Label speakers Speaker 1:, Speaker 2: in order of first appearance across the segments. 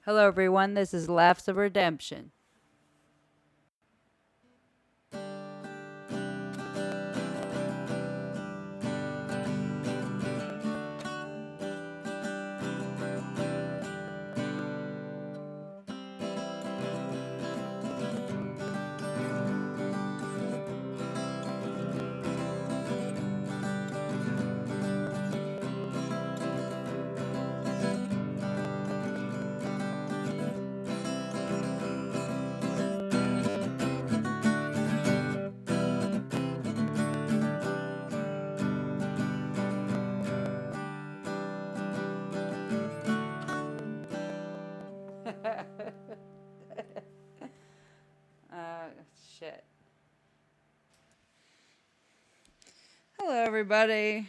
Speaker 1: Hello, everyone. This is Laughs of Redemption. uh, Shit. Hello, everybody.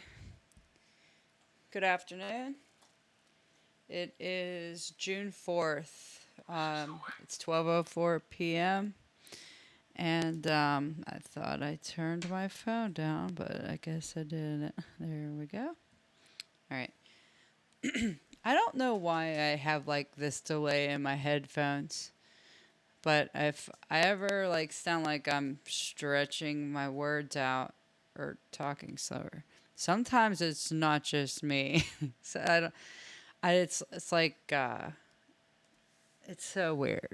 Speaker 1: Good afternoon. It is June 4th. It's 12:04 p.m. And I thought I turned my phone down, but I guess I didn't. There we go. All right. I don't know why I have like this delay in my headphones. But if I ever like sound like I'm stretching my words out or talking slower, sometimes it's not just me. So I don't. It's like it's so weird.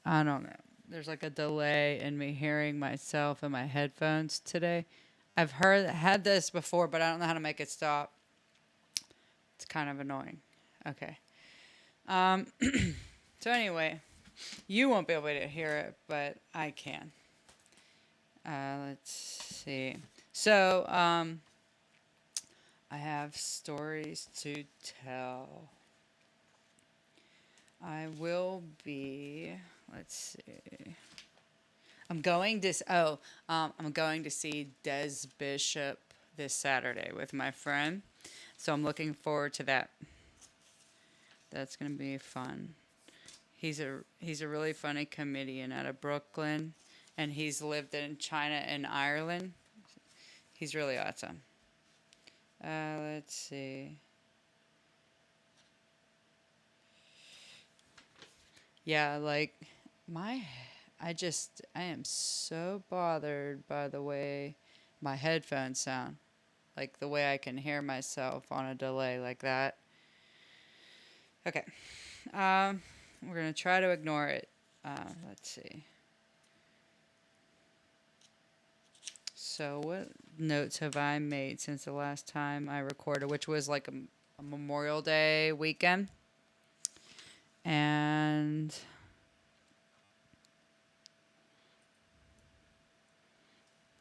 Speaker 1: I don't know. There's like a delay in me hearing myself in my headphones today. I've had this before, but I don't know how to make it stop. It's kind of annoying. Okay. Um. So anyway, you won't be able to hear it, but I can. Let's see. So, I have stories to tell. I will be. Let's see. I'm going to see Des Bishop this Saturday with my friend. So I'm looking forward to that. That's gonna be fun. He's a really funny comedian out of Brooklyn, and he's lived in China and Ireland. He's really awesome. Let's see. Yeah, like my I am so bothered by the way my headphones sound. Like the way I can hear myself on a delay like that. Okay. Um we're going to try to ignore it. Let's see. So what notes have I made since the last time I recorded, which was like a Memorial Day weekend? And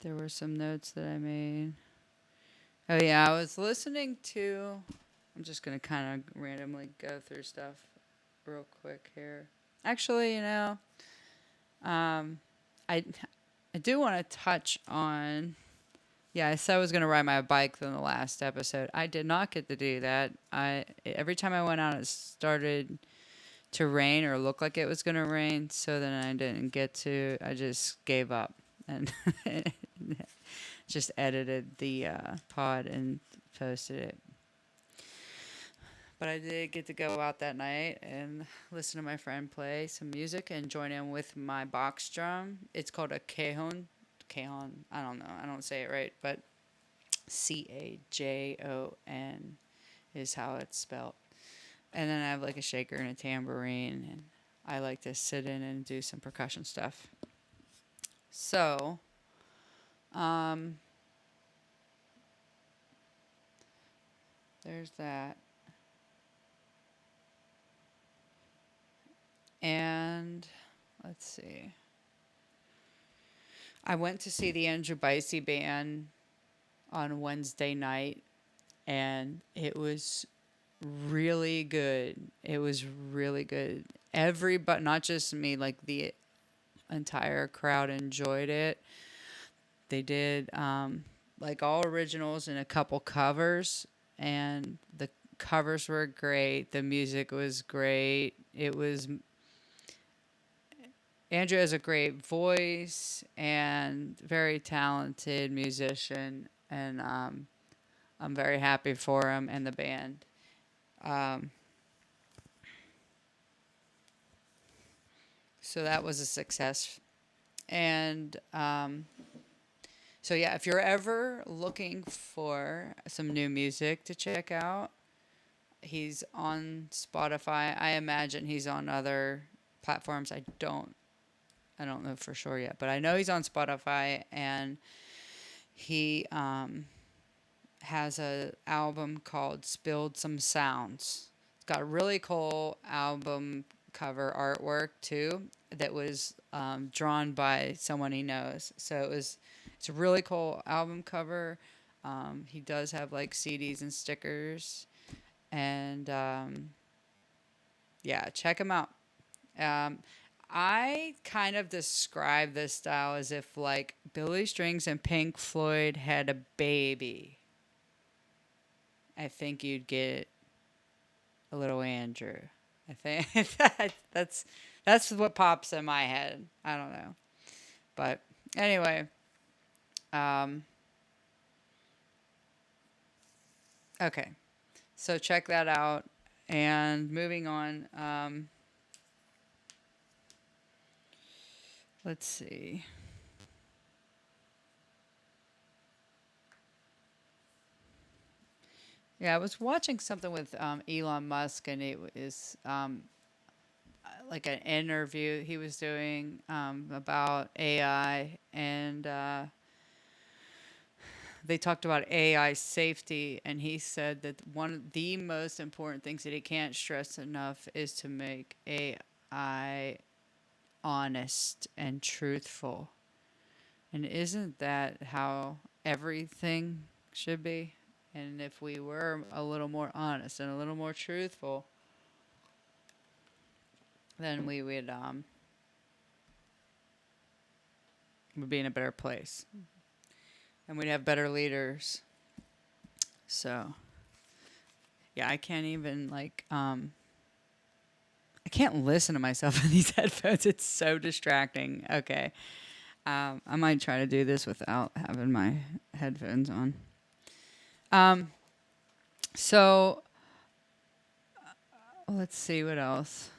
Speaker 1: there were some notes that I made. Oh yeah, I was listening to. I'm just gonna kind of randomly go through stuff real quick here. Actually, um, I I do want to touch on. Yeah, I said I was gonna ride my bike in the last episode. I did not get to do that. I Every time I went out, it started to rain or look like it was gonna rain. So then I didn't get to. I just gave up and just edited the pod and posted it. But I did get to go out that night and listen to my friend play some music and join in with my box drum. It's called a cajon. Cajon. I don't know. I don't say it right, but Cajon is how it's spelled. And then I have like a shaker and a tambourine, and I like to sit in and do some percussion stuff. So, um, there's that. And let's see. I went to see the Andrew Bicsey band on Wednesday night, and it was really good. It was really good. Everybody, not just me, like the entire crowd enjoyed it. They did like all originals and a couple covers, and the covers were great. The music was great. It was Andrew has a great voice and very talented musician, and I'm very happy for him and the band. Um, So that was a success. And so, yeah, if you're ever looking for some new music to check out, he's on Spotify. I imagine he's on other platforms. I don't know for sure yet, but I know he's on Spotify, and he has a album called Spilled Some Sounds. It's got a really cool album cover artwork too that was drawn by someone he knows. So it's a really cool album cover. He does have like CDs and stickers, and yeah, check him out. Um, I kind of describe this style as if like Billy Strings and Pink Floyd had a baby. I think you'd get a little Andrew. I think that's what pops in my head. I don't know, but anyway, um, okay. So check that out. And moving on, let's see. Yeah, I was watching something with Elon Musk, and it was like an interview he was doing about AI, and they talked about AI safety, and he said that one of the most important things that he can't stress enough is to make AI honest and truthful. And isn't that how everything should be? And if we were a little more honest and a little more truthful, then we would be in a better place, and we'd have better leaders. So yeah, I can't even like I can't listen to myself in these headphones. It's so distracting. Okay, I might try to do this without having my headphones on. Um, so let's see what else.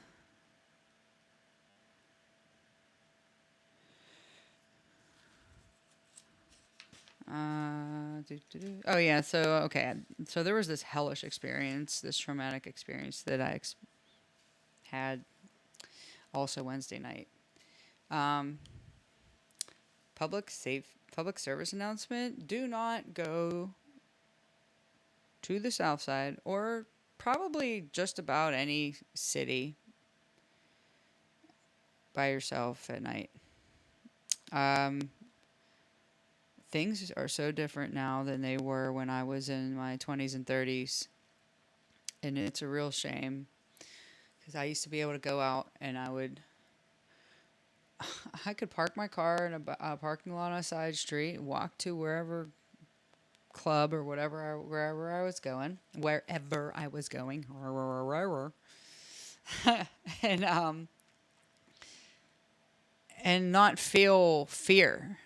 Speaker 1: Oh yeah. So okay. So there was this hellish experience, this traumatic experience that had also Wednesday night. Um, public service announcement: do not go to the south side or probably just about any city by yourself at night. Um, things are so different now than they were when I was in my 20s and 30s, and it's a real shame because I used to be able to go out and I could park my car in a parking lot on a side street, walk to wherever club or wherever I was going, and and not feel fear.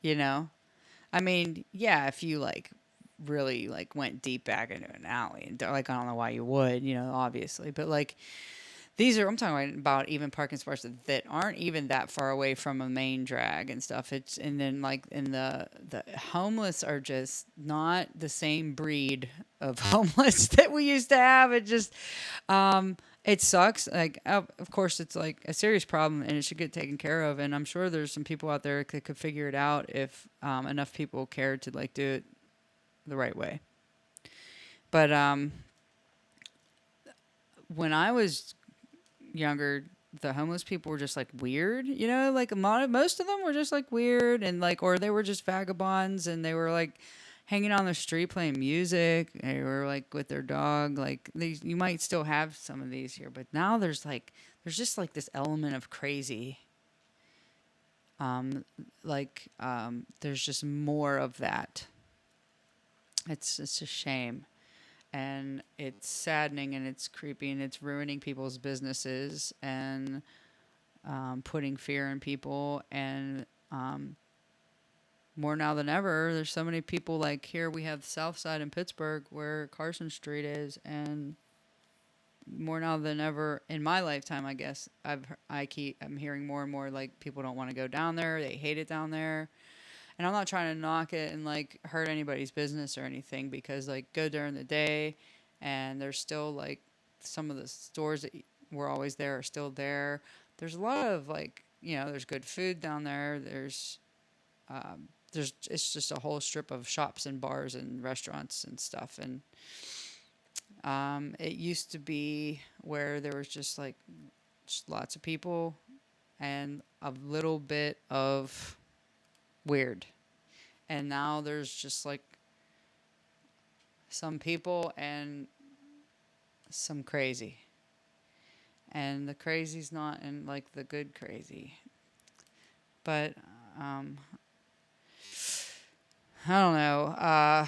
Speaker 1: You know, I mean, yeah, if you like really like went deep back into an alley and like I don't know why you would, obviously, but like I'm talking about even parking spots that aren't even that far away from a main drag and stuff. And then like the homeless are just not the same breed of homeless that we used to have. It sucks. Like, of course, it's like a serious problem and it should get taken care of. And I'm sure there's some people out there that could figure it out if enough people cared to like do it the right way. But when I was younger, the homeless people were just like weird, like most of them were just like weird and like, or they were just vagabonds and they were like hanging on the street playing music. They were like with their dog. Like these, you might still have some of these here, but now there's just like this element of crazy. There's just more of that. It's a shame. And it's saddening and it's creepy and it's ruining people's businesses and putting fear in people. And more now than ever, there's so many people like here we have the South Side in Pittsburgh where Carson Street is, and more now than ever in my lifetime, I guess. I'm hearing more and more like people don't want to go down there. They hate it down there. And I'm not trying to knock it and like hurt anybody's business or anything, because like go during the day and there's still like some of the stores that were always there are still there. There's a lot of like, there's good food down there. There's it's just a whole strip of shops and bars and restaurants and stuff. And it used to be where there was just like just lots of people and a little bit of weird. And now there's just like some people and some crazy. And the crazy's not in like the good crazy. But um, I don't know.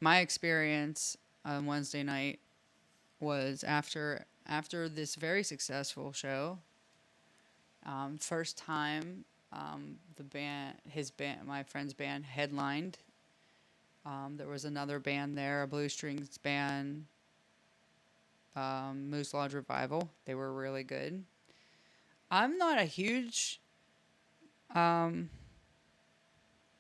Speaker 1: My experience on Wednesday night was after this very successful show. First time the band, his band, my friend's band, headlined. There was another band there, a blues strings band, Moose Lodge Revival. They were really good. I'm not a huge um,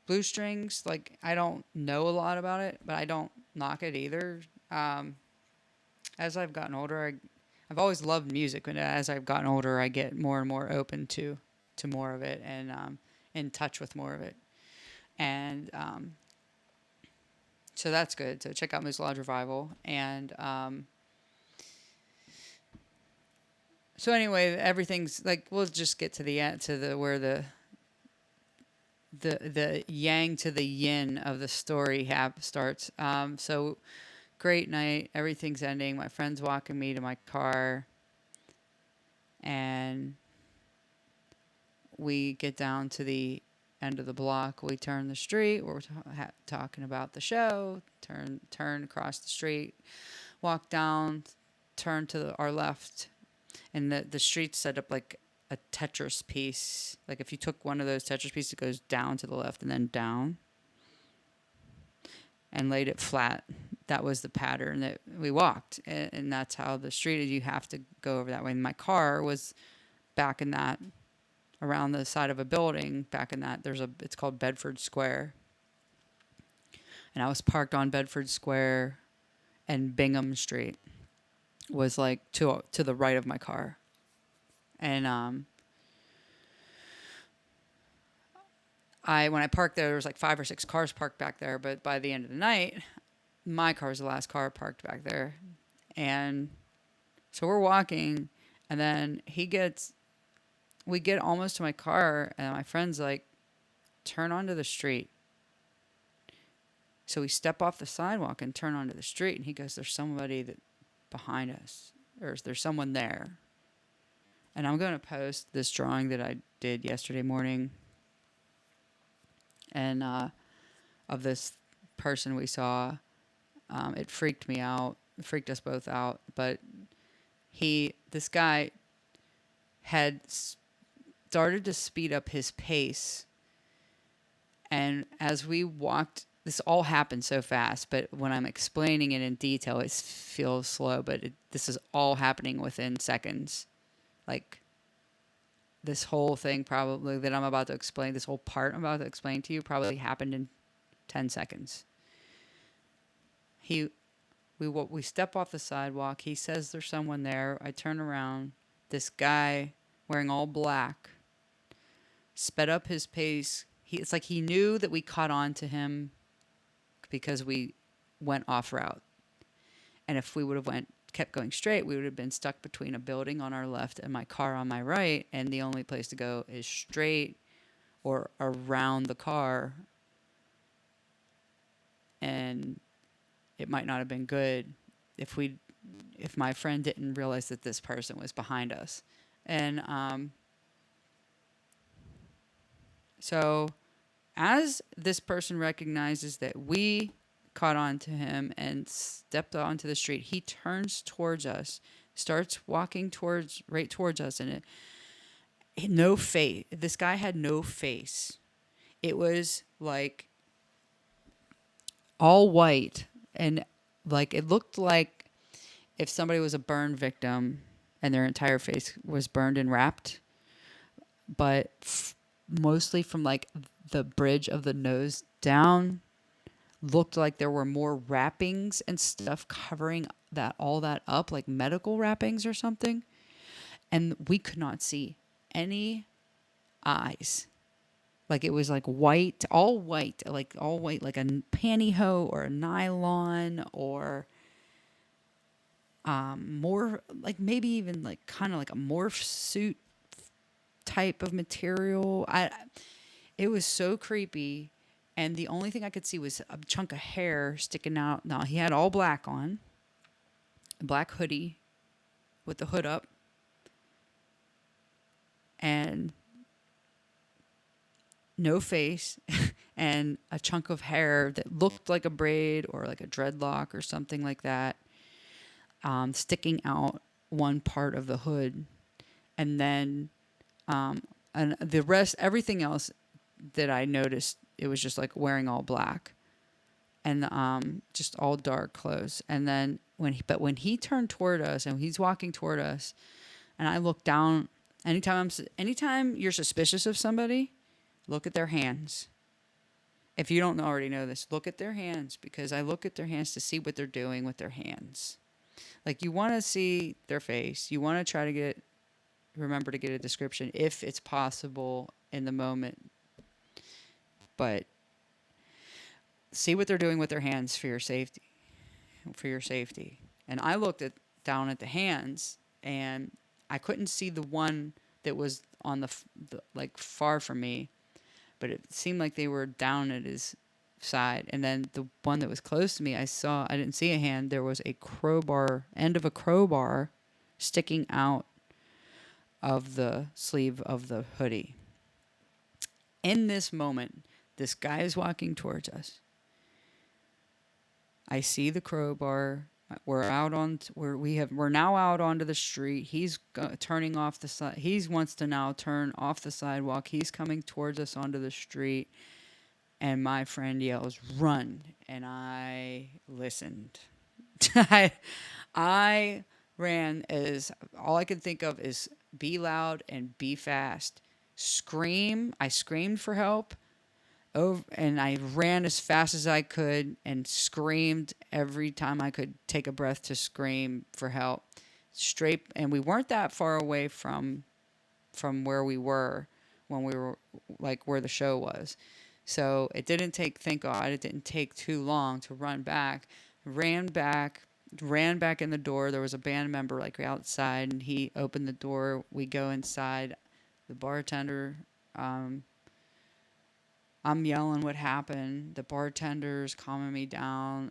Speaker 1: blues strings. Like, I don't know a lot about it, but I don't knock it either. Um, as I've gotten older, I've always loved music, and as I've gotten older, I get more and more open to more of it, and in touch with more of it. And so that's good. So check out Moose Lodge Revival. And so anyway, everything's like, we'll just get to the end, to the where the yang to the yin of the story starts. So great night. Everything's ending. My friend's walking me to my car, and we get down to the end of the block. We turn the street. We're talking about the show. Turn across the street. Walk down. Turn to our left, and the street's set up like a Tetris piece. Like if you took one of those Tetris pieces, it goes down to the left and then down, and laid it flat. That was the pattern that we walked, and that's how the street is. You have to go over that way. And my car was back in that, around the side of a building. Back in that, it's called Bedford Square, and I was parked on Bedford Square, and Bingham Street was like to the right of my car. And when I parked there was like 5 or 6 cars parked back there, but by the end of the night, my car was the last car parked back there. And so we're walking, and then we get almost to my car, and my friend's like, turn onto the street. So we step off the sidewalk and turn onto the street, and he goes, there's somebody behind us, or there's someone there. And I'm going to post this drawing that I did yesterday morning, and of this person we saw. It freaked me out. It freaked us both out. But this guy had started to speed up his pace. And as we walked, this all happened so fast, but when I'm explaining it in detail, it feels slow, but this is all happening within seconds. Like, this whole thing probably that I'm about to explain, this whole part I'm about to explain to you probably happened in 10 seconds. We step off the sidewalk. He says there's someone there. I turn around. This guy wearing all black sped up his pace. It's like he knew that we caught on to him because we went off route. And if we would have kept going straight, we would have been stuck between a building on our left and my car on my right, and the only place to go is straight or around the car. And it might not have been good if my friend didn't realize that this person was behind us. And so as this person recognizes that we caught on to him and stepped onto the street, he turns towards us, starts walking right towards us, and no face. This guy had no face. It was like all white, and like it looked like if somebody was a burn victim and their entire face was burned and wrapped, but mostly from like the bridge of the nose down, looked like there were more wrappings and stuff covering that all that up, like medical wrappings or something. And we could not see any eyes. Like it was like white, like a pantyhose or a nylon or more like maybe even like kind of like a morph suit type of material. It was so creepy, and the only thing I could see was a chunk of hair sticking out. Now he had all black on, a black hoodie with the hood up, and no face, and a chunk of hair that looked like a braid or like a dreadlock or something like that, sticking out one part of the hood, and then and the rest, everything else that I noticed, it was just like wearing all black and just all dark clothes. And then when he turned toward us and he's walking toward us, and I look down, anytime you're suspicious of somebody, look at their hands. If you don't already know this, look at their hands, because I look at their hands to see what they're doing with their hands. Like you want to see their face, you want to try to remember to get a description if it's possible in the moment, but see what they're doing with their hands for your safety. And I looked down at the hands, and I couldn't see the one that was on the like far from me, but it seemed like they were down at his side. And then the one that was close to me, I didn't see a hand. There was a end of a crowbar sticking out of the sleeve of the hoodie. In this moment, this guy is walking towards us. I see the crowbar. We're now out onto the street. He's turning off the side. He wants to now turn off the sidewalk. He's coming towards us onto the street, and my friend yells, "Run!" And I listened. I ran as all I could think of is be loud and be fast. Scream. I screamed for help. And I ran as fast as I could and screamed every time I could take a breath to scream for help. Straight, and we weren't that far away from where we were when we were like where the show was. So it didn't take, thank God, it didn't take too long to run back. Ran back in the door. There was a band member like outside, and he opened the door. We go inside. The bartender, I'm yelling what happened. The bartender's calming me down.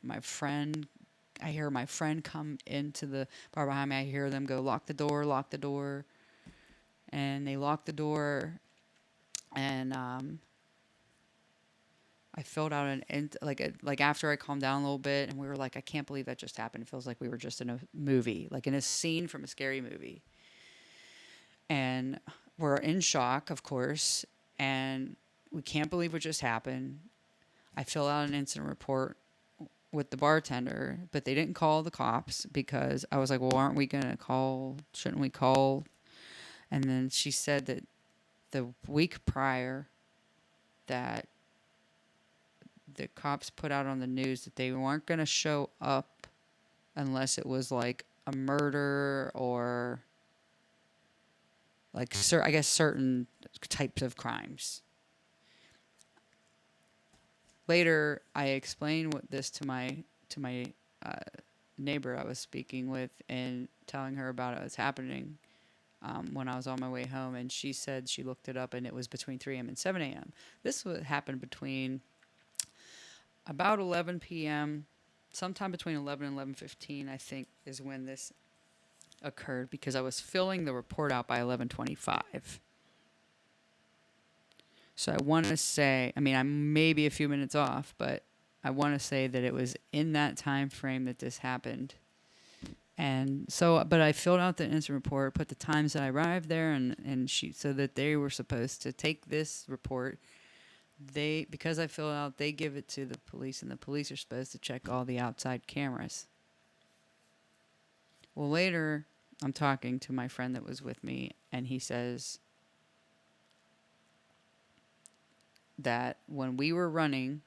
Speaker 1: I hear my friend come into the bar behind me. I hear them go, lock the door. And they lock the door. And I filled out like after I calmed down a little bit, and we were like, I can't believe that just happened. It feels like we were just in a movie, like in a scene from a scary movie. And we're in shock, of course, and we can't believe what just happened. I fill out an incident report with the bartender, but they didn't call the cops because I was like, well, aren't we going to call? Shouldn't we call? And then she said that the week prior that the cops put out on the news that they weren't going to show up unless it was like a murder or like I guess certain types of crimes. Later, I explained this to my neighbor I was speaking with and telling her about it was happening when I was on my way home, and she said she looked it up and it was between 3 a.m. and 7 a.m. This happened between about 11 p.m., sometime between 11 and 11:15, I think, is when this occurred, because I was filling the report out by 11:25. So I want to say, I mean, I'm maybe a few minutes off, but I want to say that it was in that time frame that this happened. And so, but I filled out the incident report, put the times that I arrived there, and so that they were supposed to take this report, because I fill it out, they give it to the police, and the police are supposed to check all the outside cameras. Well, later, I'm talking to my friend that was with me, and he says that when we were running,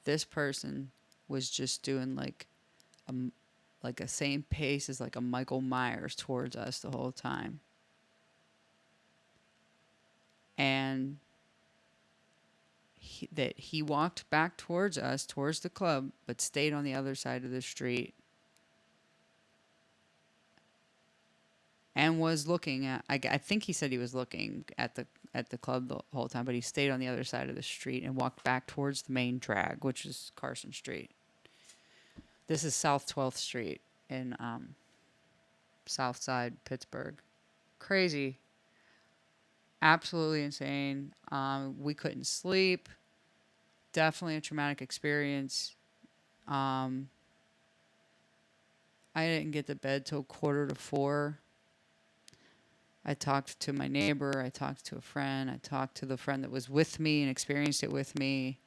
Speaker 1: this person was just doing like a same pace as like a Michael Myers towards us the whole time. And he walked back towards us, towards the club, but stayed on the other side of the street and was looking at. I think he said he was looking at the club the whole time, but he stayed on the other side of the street and walked back towards the main drag, which is Carson Street. This is South 12th Street in South Side Pittsburgh. Crazy. Absolutely insane. We couldn't sleep. Definitely a traumatic experience. I didn't get to bed till 3:45. I talked to my neighbor. I talked to a friend. I talked to the friend that was with me and experienced it with me.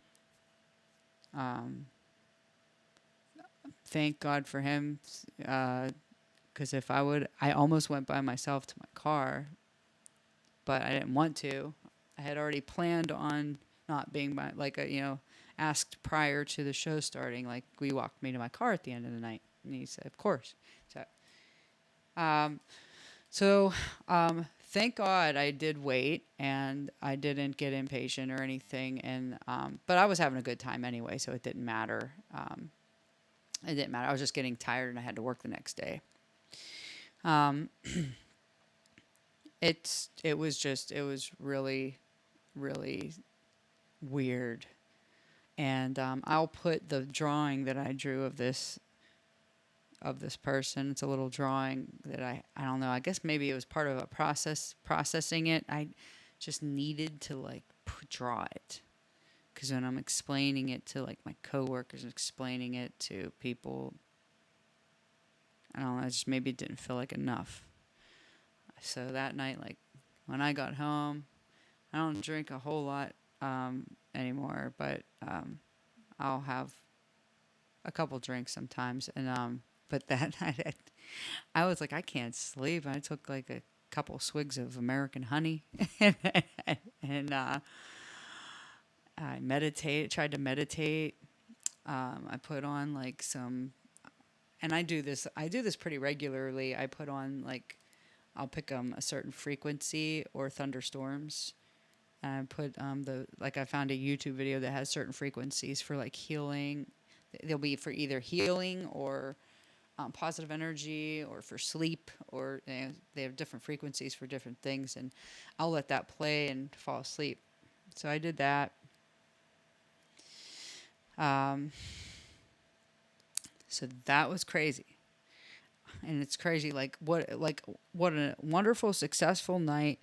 Speaker 1: Thank God for him. Because if I almost went by myself to my car, but I didn't want to. I had already planned on not being by, asked prior to the show starting, like, will you walk me to my car at the end of the night? And he said, of course. So, thank God I did wait, and I didn't get impatient or anything. And but I was having a good time anyway, so it didn't matter. It didn't matter. I was just getting tired, and I had to work the next day. It was really, really weird. And I'll put the drawing that I drew of this person. It's a little drawing that I don't know. I guess maybe it was part of a processing it. I just needed to draw it, because when I'm explaining it to my coworkers, explaining it to people, I don't know. Just maybe it didn't feel like enough. So that night, when I got home, I don't drink a whole lot anymore, but I'll have a couple drinks sometimes. And but that night, I was like, I can't sleep. I took a couple swigs of American honey, and I tried to meditate. I put on some, and I do this pretty regularly. I put on I'll pick a certain frequency or thunderstorms. And I put I found a YouTube video that has certain frequencies for healing. They'll be for either healing or positive energy, or for sleep, or they have different frequencies for different things. And I'll let that play and fall asleep. So I did that. So that was crazy. And it's crazy, what a wonderful, successful night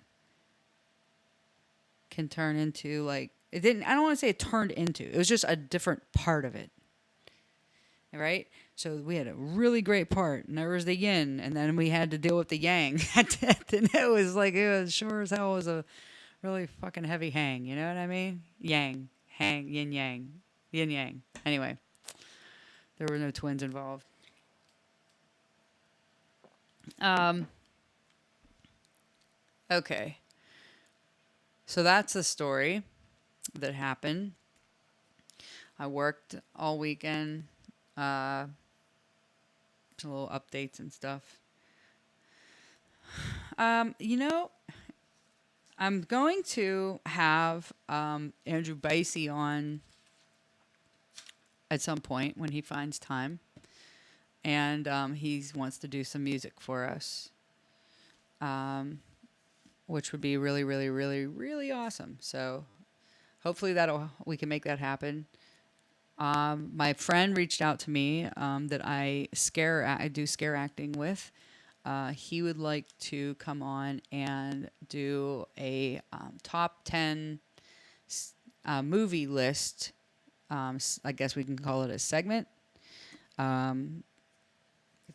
Speaker 1: can turn into. It didn't. I don't want to say it turned into. It was just a different part of it, right? So we had a really great part, and there was the yin, and then we had to deal with the yang. And it was sure as hell was a really fucking heavy hang. You know what I mean? Yang, hang, yin yang, yin yang. Anyway, there were no twins involved. Okay. So that's the story that happened. I worked all weekend. Some little updates and stuff. I'm going to have Andrew Bicsey on at some point when he finds time. And he wants to do some music for us, which would be really, really, really, really awesome. So hopefully we can make that happen. My friend reached out to me that I do scare acting with. He would like to come on and do a top 10 movie list. I guess we can call it a segment.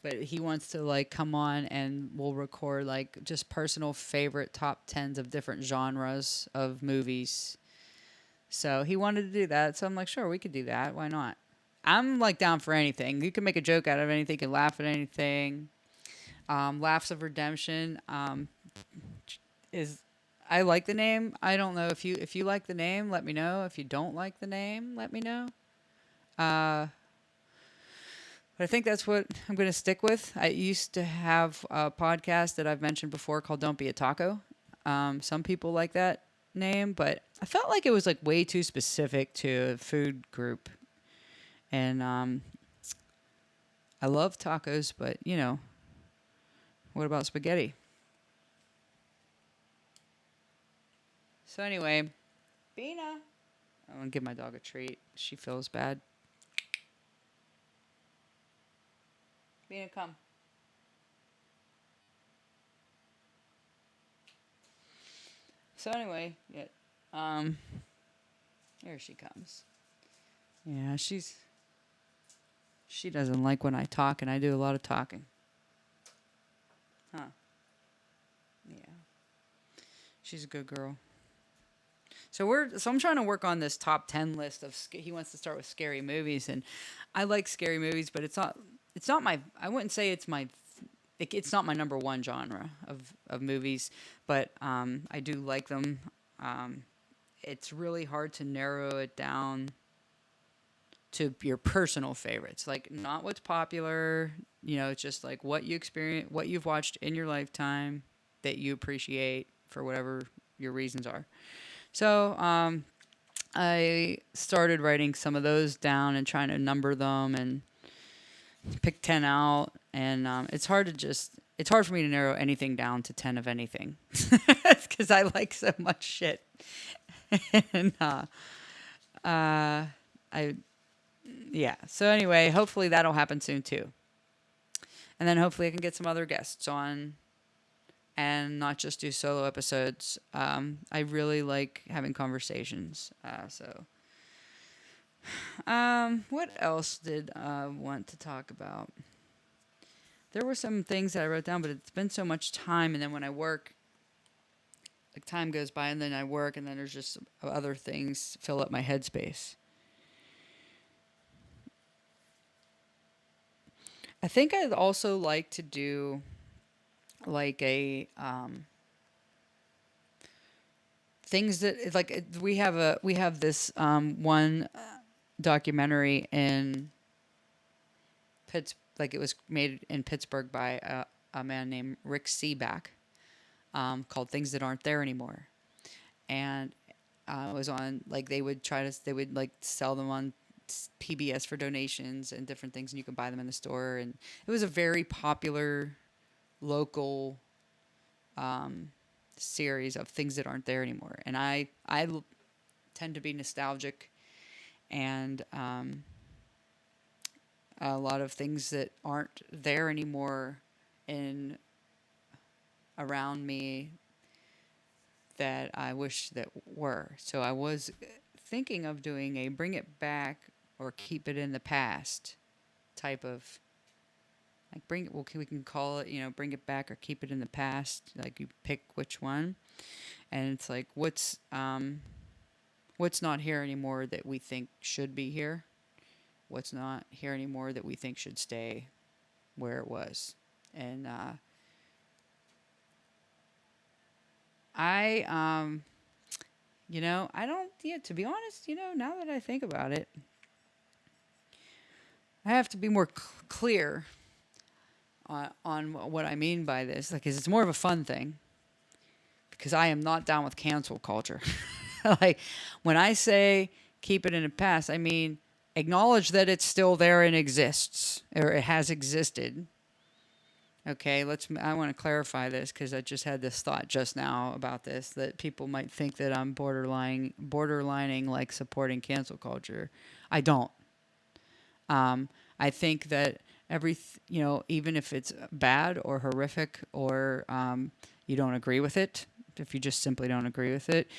Speaker 1: But he wants to come on and we'll record just personal favorite top 10s of different genres of movies So he wanted to do that. So I'm like, sure, we could do that. Why not? I'm like down for anything. You can make a joke out of anything. You can laugh at anything. Laughs of Redemption is. I like the name. I don't know if you like the name. Let me know. If you don't like the name, let me know. Uh, but I think that's what I'm going to stick with. I used to have a podcast that I've mentioned before called "Don't Be a Taco." Some people like that name, but I felt like it was like way too specific to a food group. And I love tacos, but what about spaghetti? So anyway, Bina, I want to give my dog a treat. She feels bad. Bina, come. So anyway, yeah, um, here she comes. Yeah, she doesn't like when I talk, and I do a lot of talking. Huh? Yeah, she's a good girl. So I'm trying to work on this top 10 list of he wants to start with scary movies, and I like scary movies, but it's not my I wouldn't say it's not my number one genre of movies, but I do like them. Um, it's really hard to narrow it down to your personal favorites, like not what's popular. It's just like what you experience, what you've watched in your lifetime that you appreciate for whatever your reasons are. So I started writing some of those down and trying to number them and pick 10 out. And it's hard for me to narrow anything down to 10 of anything because I like so much shit. and I, yeah. So anyway, hopefully that'll happen soon too. And then hopefully I can get some other guests on and not just do solo episodes. I really like having conversations. What else did I want to talk about? There were some things that I wrote down, but it's been so much time, and then when I work, like time goes by, and then I work, and then there's just other things fill up my headspace. I think I'd also like to do like a things that like we have this one documentary in Pittsburgh. Like it was made in Pittsburgh by a man named Rick Seaback, called "Things That Aren't There Anymore," and it was on like they would like sell them on PBS for donations and different things, and you could buy them in the store. And it was a very popular local series of things that aren't there anymore. And I tend to be nostalgic, and a lot of things that aren't there anymore in around me that I wish that were. So I was thinking of doing a bring it back or keep it in the past type of like bring it. Well, we can call it bring it back or keep it in the past. Like you pick which one, and it's like what's not here anymore that we think should be here. What's not here anymore that we think should stay where it was. And I I don't, yeah, to be honest, now that I think about it, I have to be more clear on what I mean by this. Like, 'cause it's more of a fun thing because I am not down with cancel culture. Like, when I say keep it in the past, I mean acknowledge that it's still there and exists, or it has existed. Okay, I want to clarify this because I just had this thought just now about this, that people might think that I'm borderlining like supporting cancel culture. I don't. I think that even if it's bad or horrific or you don't agree with it, if you just simply don't agree with it,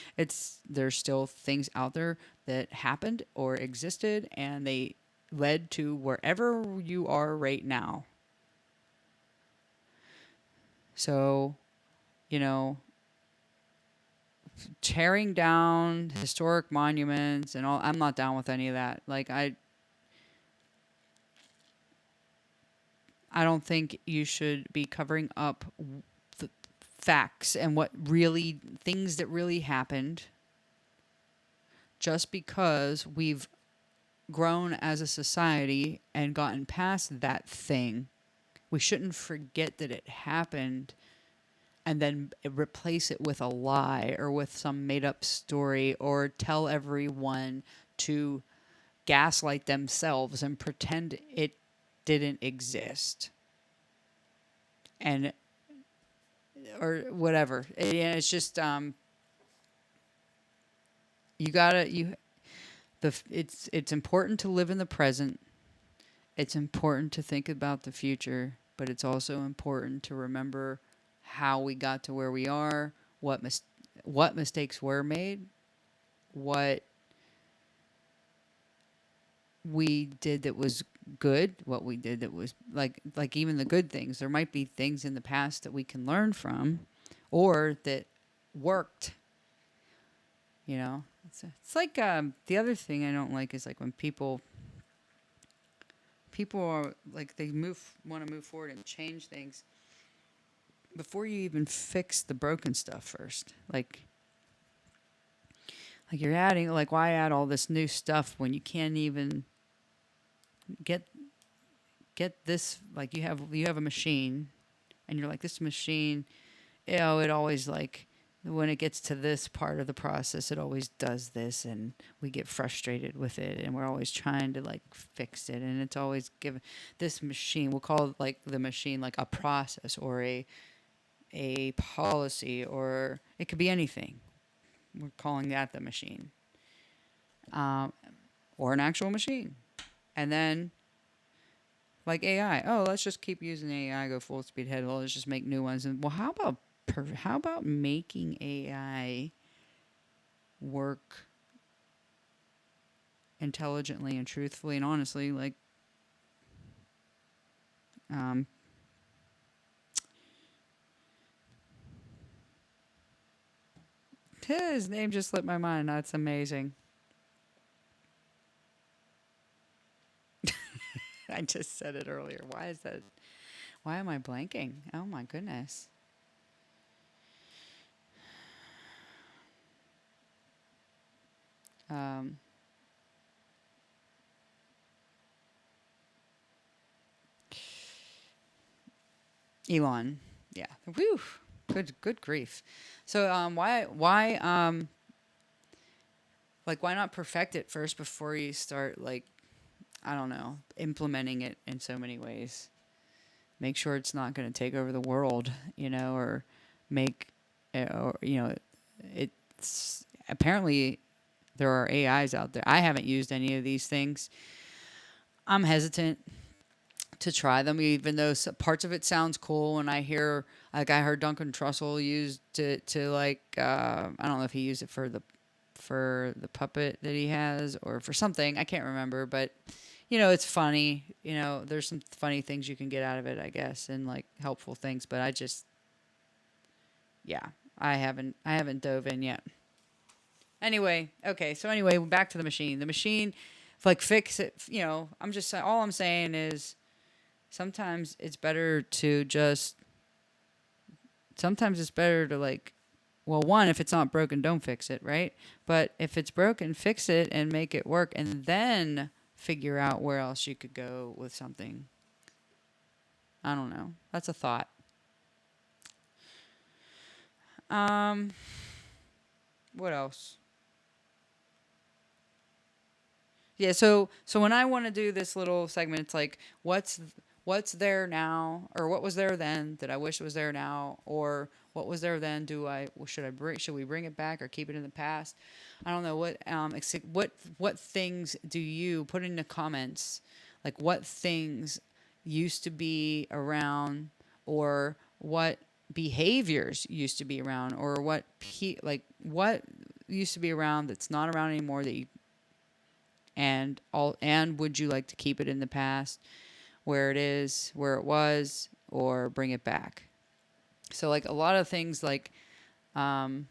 Speaker 1: there's still things out there that happened or existed and they led to wherever you are right now. So, tearing down historic monuments and all. I'm not down with any of that. Like I don't think you should be covering up the facts and what really things that really happened just because we've grown as a society and gotten past that thing. We shouldn't forget that it happened and then replace it with a lie or with some made up story or tell everyone to gaslight themselves and pretend it didn't exist. And or whatever. Yeah, it's just you gotta you the it's important to live in the present. It's important to think about the future, but it's also important to remember how we got to where we are, what mistakes were made, what we did that was good, what we did that was like even the good things. There might be things in the past that we can learn from or that worked, you know. It's like the other thing I don't like is like when people are like they want to move forward and change things before you even fix the broken stuff first. Like you're adding like why add all this new stuff when you can't even get this like you have a machine and you're like this machine, you know, it always like when it gets to this part of the process it always does this and we get frustrated with it and we're always trying to like fix it and it's always given this machine, we'll call it like the machine like a process or a policy or it could be anything. We're calling that the machine, um, or an actual machine. And then like AI, oh, let's just keep using AI, go full speed ahead. Well, let's just make new ones. And well, how about making AI work intelligently and truthfully and honestly? Like, um, his name just slipped my mind. That's amazing. I just said it earlier. Why is that? Why am I blanking? Oh my goodness. Um, Elon. Yeah. Whew. Good grief. So why not perfect it first before you start like I don't know, implementing it in so many ways. Make sure it's not going to take over the world, you know, or make or you know, it's apparently there are AIs out there. I haven't used any of these things. I'm hesitant to try them, even though parts of it sounds cool. And I hear, like, I heard Duncan Trussell used to like, I don't know if he used it for the puppet that he has or for something. I can't remember, but you know, it's funny. You know, there's some funny things you can get out of it, I guess, and like helpful things. But I just, yeah, I haven't dove in yet. Anyway, okay. So anyway, back to the machine. The machine, like fix it. You know, I'm just all I'm saying is sometimes it's better to just sometimes it's better to like well one if it's not broken don't fix it, right? But if it's broken fix it and make it work and then figure out where else you could go with something. I don't know, that's a thought. um what else? Yeah, so when I want to do this little segment, it's like what's there now, or what was there then that I wish was there now, or what was there then? Should we bring it back or keep it in the past? I don't know what things do you put in the comments, like what things used to be around, or what behaviors used to be around, or what used to be around that's not around anymore that you and would you like to keep it in the past where it is, where it was, or bring it back? So like a lot of things like um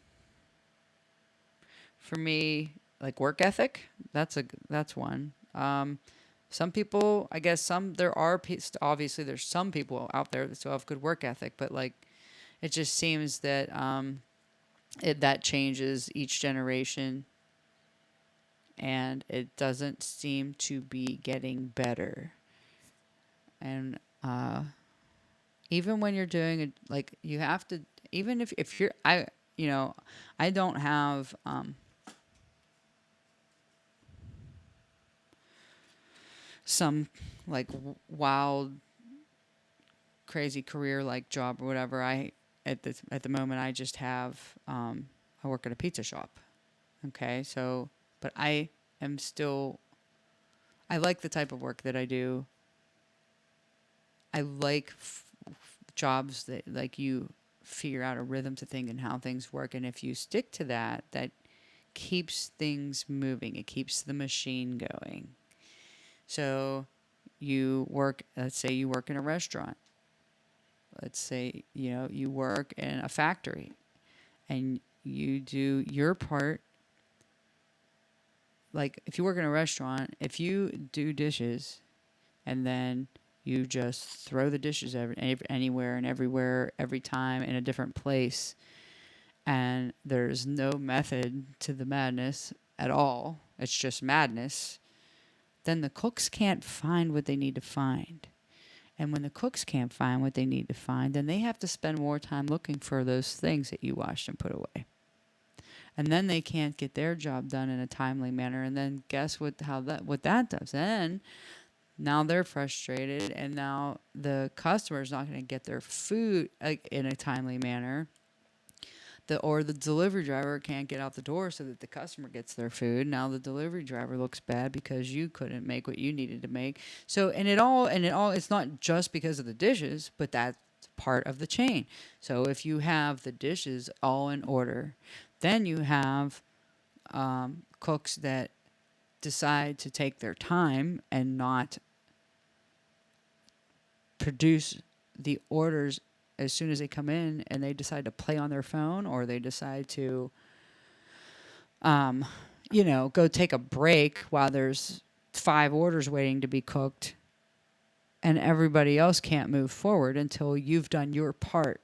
Speaker 1: for me, like work ethic. That's one. Some people, I guess, obviously there's some people out there that still have good work ethic, but like it just seems that that changes each generation, and it doesn't seem to be getting better. And even when you're doing it, like you have to, even if you're, I don't have some like wild, crazy career like job or whatever. At the moment I just have I work at a pizza shop. Okay, so but am still I like the type of work that I do. I like jobs that like you figure out a rhythm to things and how things work, and if you stick to that, that keeps things moving. It keeps the machine going. So let's say you work in a restaurant. Let's say, you work in a factory and you do your part. Like if you work in a restaurant, if you do dishes and then you just throw the dishes anywhere and everywhere, every time in a different place, and there's no method to the madness at all, it's just madness, then the cooks can't find what they need to find. And when the cooks can't find what they need to find, then they have to spend more time looking for those things that you washed and put away. And then they can't get their job done in a timely manner. And then guess what that does? Then now they're frustrated, and now the customer's not going to get their food in a timely manner. Or the delivery driver can't get out the door so that the customer gets their food. Now the delivery driver looks bad because you couldn't make what you needed to make. So it's not just because of the dishes, but that's part of the chain. So if you have the dishes all in order, then you have cooks that decide to take their time and not produce the orders as soon as they come in, and they decide to play on their phone, or they decide to, go take a break while there's 5 orders waiting to be cooked, and everybody else can't move forward until you've done your part.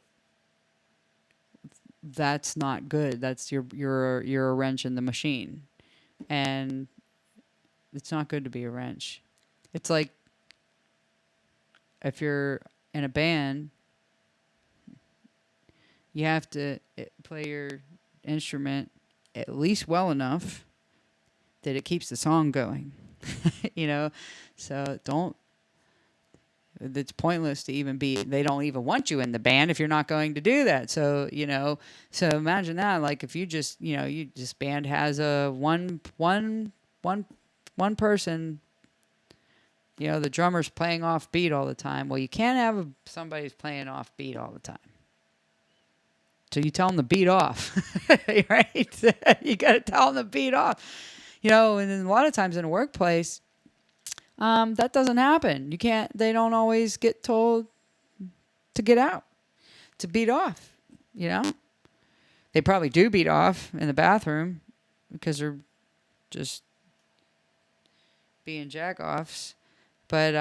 Speaker 1: That's not good. That's you're a wrench in the machine, and it's not good to be a wrench. It's like if you're in a band, you have to play your instrument at least well enough that it keeps the song going. So it's pointless to even they don't even want you in the band if you're not going to do that. So, so imagine that, like if you just, this band has a one person, the drummer's playing off beat all the time. Well, you can't have somebody who's playing off beat all the time. So you tell them to beat off, right? You got to tell them to beat off, and then a lot of times in a workplace, that doesn't happen. They don't always get told to get out, to beat off, They probably do beat off in the bathroom because they're just being jack-offs. But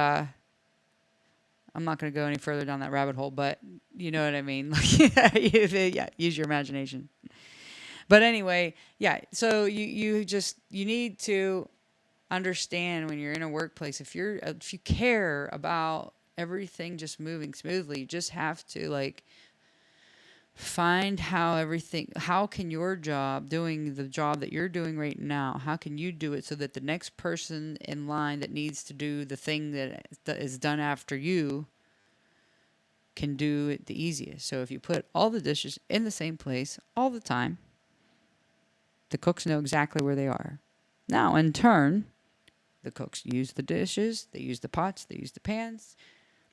Speaker 1: I'm not going to go any further down that rabbit hole, but you know what I mean? Yeah, use your imagination. But anyway, yeah, so you need to understand when you're in a workplace, if you care about everything just moving smoothly, you just have to find how can your job, doing the job that you're doing right now, how can you do it so that the next person in line that needs to do the thing that is done after you can do it the easiest. So if you put all the dishes in the same place all the time, the cooks know exactly where they are. Now, in turn, the cooks use the dishes, they use the pots, they use the pans,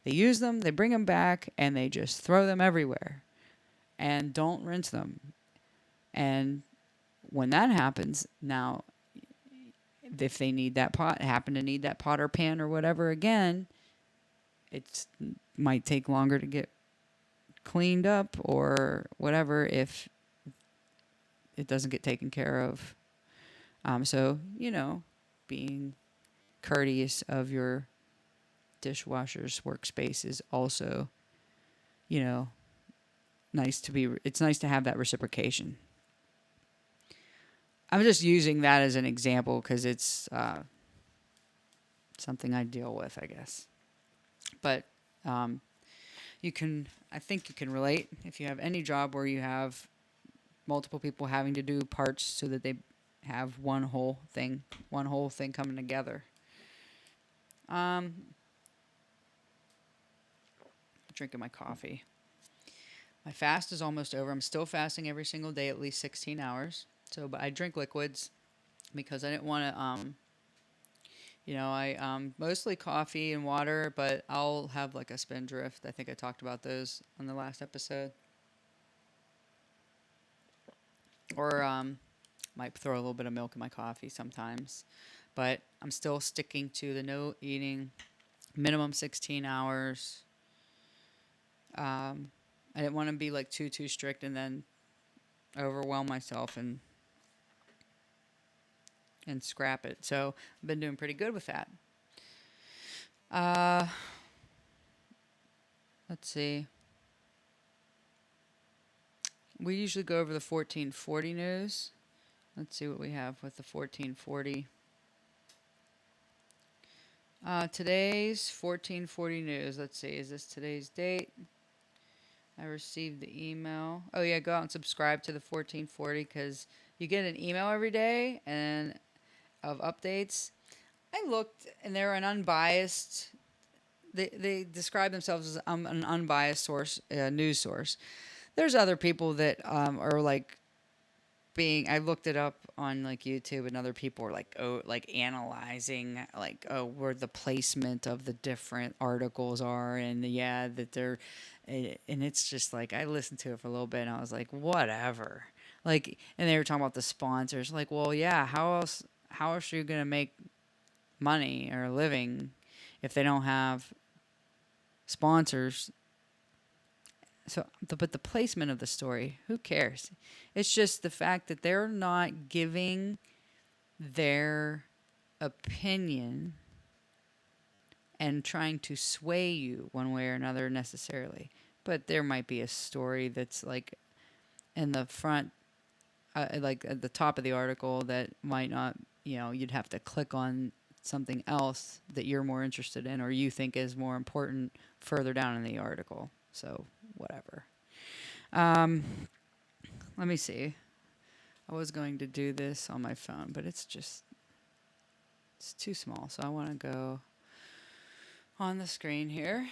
Speaker 1: they use them, they bring them back, and they just throw them everywhere. And don't rinse them. And when that happens, now, if they happen to need that pot or pan or whatever again, it might take longer to get cleaned up or whatever if it doesn't get taken care of So, being courteous of your dishwasher's workspace is also, you know, it's nice to have that reciprocation. I'm just using that as an example because it's something I deal with, I guess. But um, I think you can relate if you have any job where you have multiple people having to do parts so that they have one whole thing coming together. Drinking my coffee. My fast is almost over. I'm still fasting every single day, at least 16 hours. So, but I drink liquids because I didn't want to. I mostly coffee and water, but I'll have like a spindrift. I think I talked about those on the last episode. Or might throw a little bit of milk in my coffee sometimes. But I'm still sticking to the no eating, minimum 16 hours. I didn't want to be like too strict and then overwhelm myself and scrap it. So I've been doing pretty good with that. Uh, let's see. We usually go over the 1440 news. Let's see what we have with the 1440. Today's 1440 news. Let's see. Is this today's date? I received the email. Oh, yeah. Go out and subscribe to the 1440 because you get an email every day and of updates. I looked and they're an unbiased. They describe themselves as an unbiased source, news source. There's other people that are like I looked it up on like YouTube, and other people were like, analyzing like, where the placement of the different articles are, and yeah, that they're, and it's just like I listened to it for a little bit, and I was like, whatever, like, and they were talking about the sponsors, like, well, yeah, how else are you gonna make money or a living if they don't have sponsors? So, but the placement of the story, who cares? It's just the fact that they're not giving their opinion and trying to sway you one way or another necessarily. But there might be a story that's like in the front, like at the top of the article that might not, you'd have to click on something else that you're more interested in or you think is more important further down in the article. So, whatever. Let me see. I was going to do this on my phone, but it's too small. So I want to go on the screen here.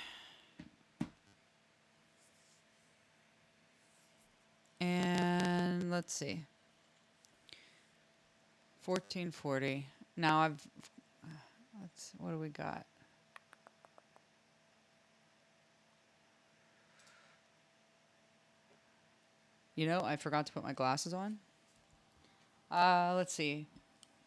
Speaker 1: And let's see. 1440. Now what do we got? I forgot to put my glasses on. Let's see.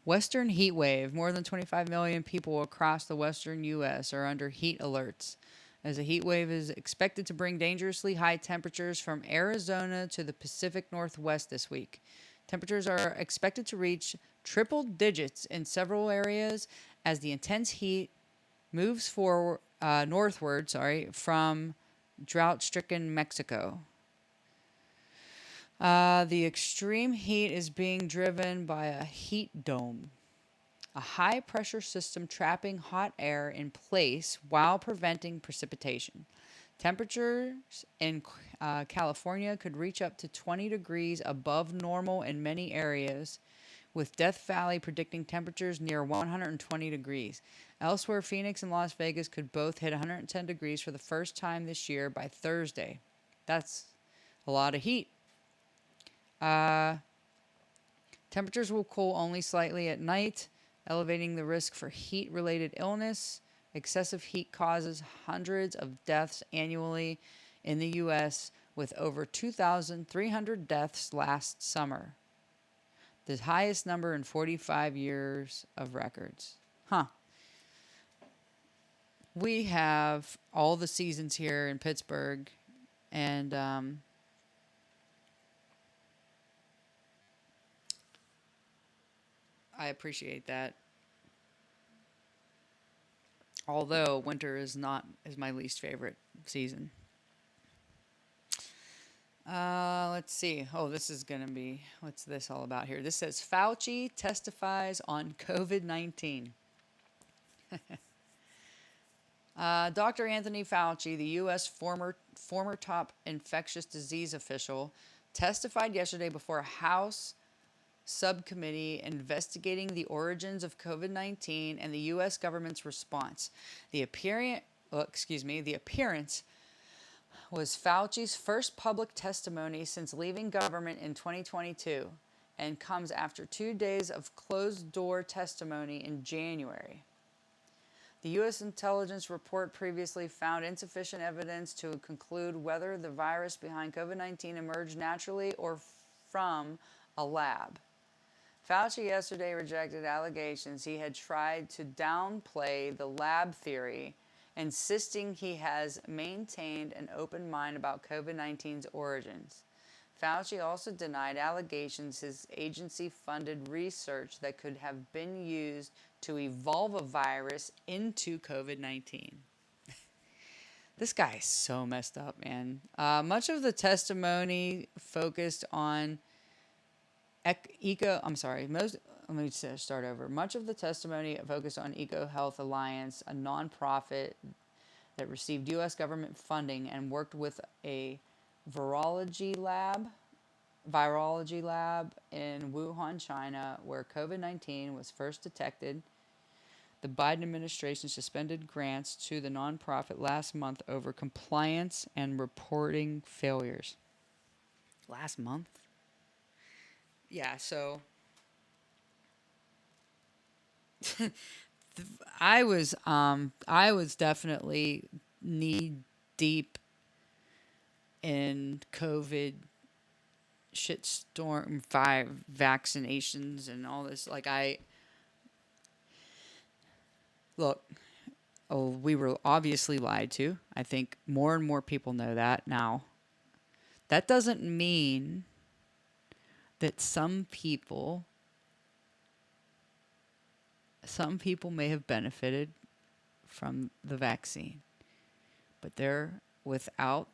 Speaker 1: Western heat wave. More than 25 million people across the western U.S. are under heat alerts, as a heat wave is expected to bring dangerously high temperatures from Arizona to the Pacific Northwest this week. Temperatures are expected to reach triple digits in several areas as the intense heat moves northward from drought-stricken Mexico. The extreme heat is being driven by a heat dome, a high-pressure system trapping hot air in place while preventing precipitation. Temperatures in California could reach up to 20 degrees above normal in many areas, with Death Valley predicting temperatures near 120 degrees. Elsewhere, Phoenix and Las Vegas could both hit 110 degrees for the first time this year by Thursday. That's a lot of heat. Temperatures will cool only slightly at night, elevating the risk for heat-related illness. Excessive heat causes hundreds of deaths annually in the U.S., with over 2,300 deaths last summer, the highest number in 45 years of records. We have all the seasons here in Pittsburgh, and I appreciate that. Although winter is my least favorite season. Let's see. Oh, this is gonna be what's this all about here? This says Fauci testifies on COVID-19. Dr. Anthony Fauci, the U.S. former top infectious disease official, testified yesterday before a House subcommittee investigating the origins of COVID-19 and the U.S. government's response. The appearance was Fauci's first public testimony since leaving government in 2022 and comes after 2 days of closed door testimony in January. The U.S. intelligence report previously found insufficient evidence to conclude whether the virus behind COVID-19 emerged naturally or from a lab. Fauci yesterday rejected allegations he had tried to downplay the lab theory, insisting he has maintained an open mind about COVID-19's origins. Fauci also denied allegations his agency funded research that could have been used to evolve a virus into COVID-19. This guy is so messed up, man. Much of the testimony focused on let me start over. Much of the testimony focused on Eco Health Alliance, a nonprofit that received U.S. government funding and worked with a virology lab in Wuhan, China, where COVID-19 was first detected. The Biden administration suspended grants to the nonprofit last month over compliance and reporting failures. Last month? Yeah, so I was definitely knee deep in COVID shitstorm, vaccinations and all this. We were obviously lied to. I think more and more people know that now. That doesn't mean that some people may have benefited from the vaccine, but there are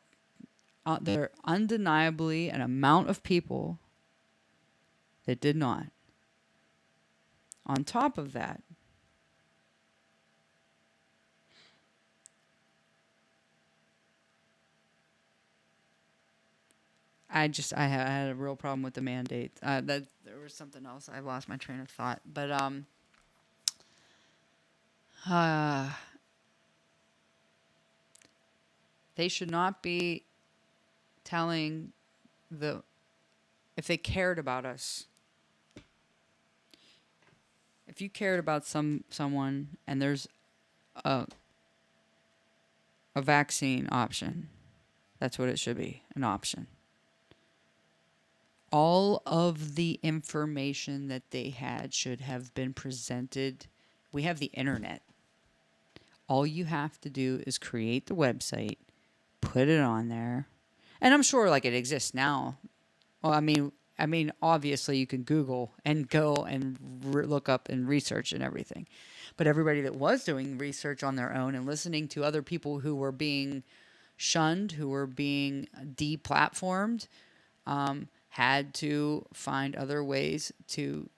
Speaker 1: undeniably an amount of people that did not. On top of that, I had a real problem with the mandate. That there was something else. I lost my train of thought, but they should not be telling if they cared about us. If you cared about someone and there's a vaccine option, that's what it should be, an option. All of the information that they had should have been presented. We have the internet. All you have to do is create the website, put it on there, and I'm sure it exists now. Well, I mean, obviously you can Google and go and look up and research and everything, but everybody that was doing research on their own and listening to other people who were being shunned, who were being deplatformed, had to find other ways to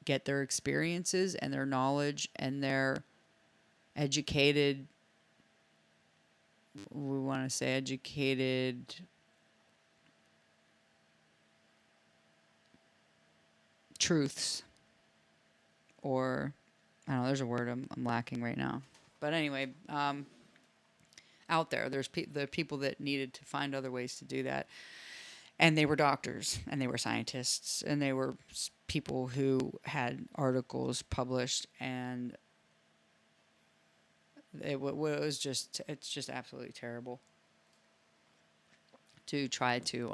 Speaker 1: get their experiences and their knowledge and their educated truths, or I don't know, there's a word I'm lacking right now. But anyway, out there's the people that needed to find other ways to do that. And they were doctors, and they were scientists, and they were people who had articles published, and it's just absolutely terrible to try to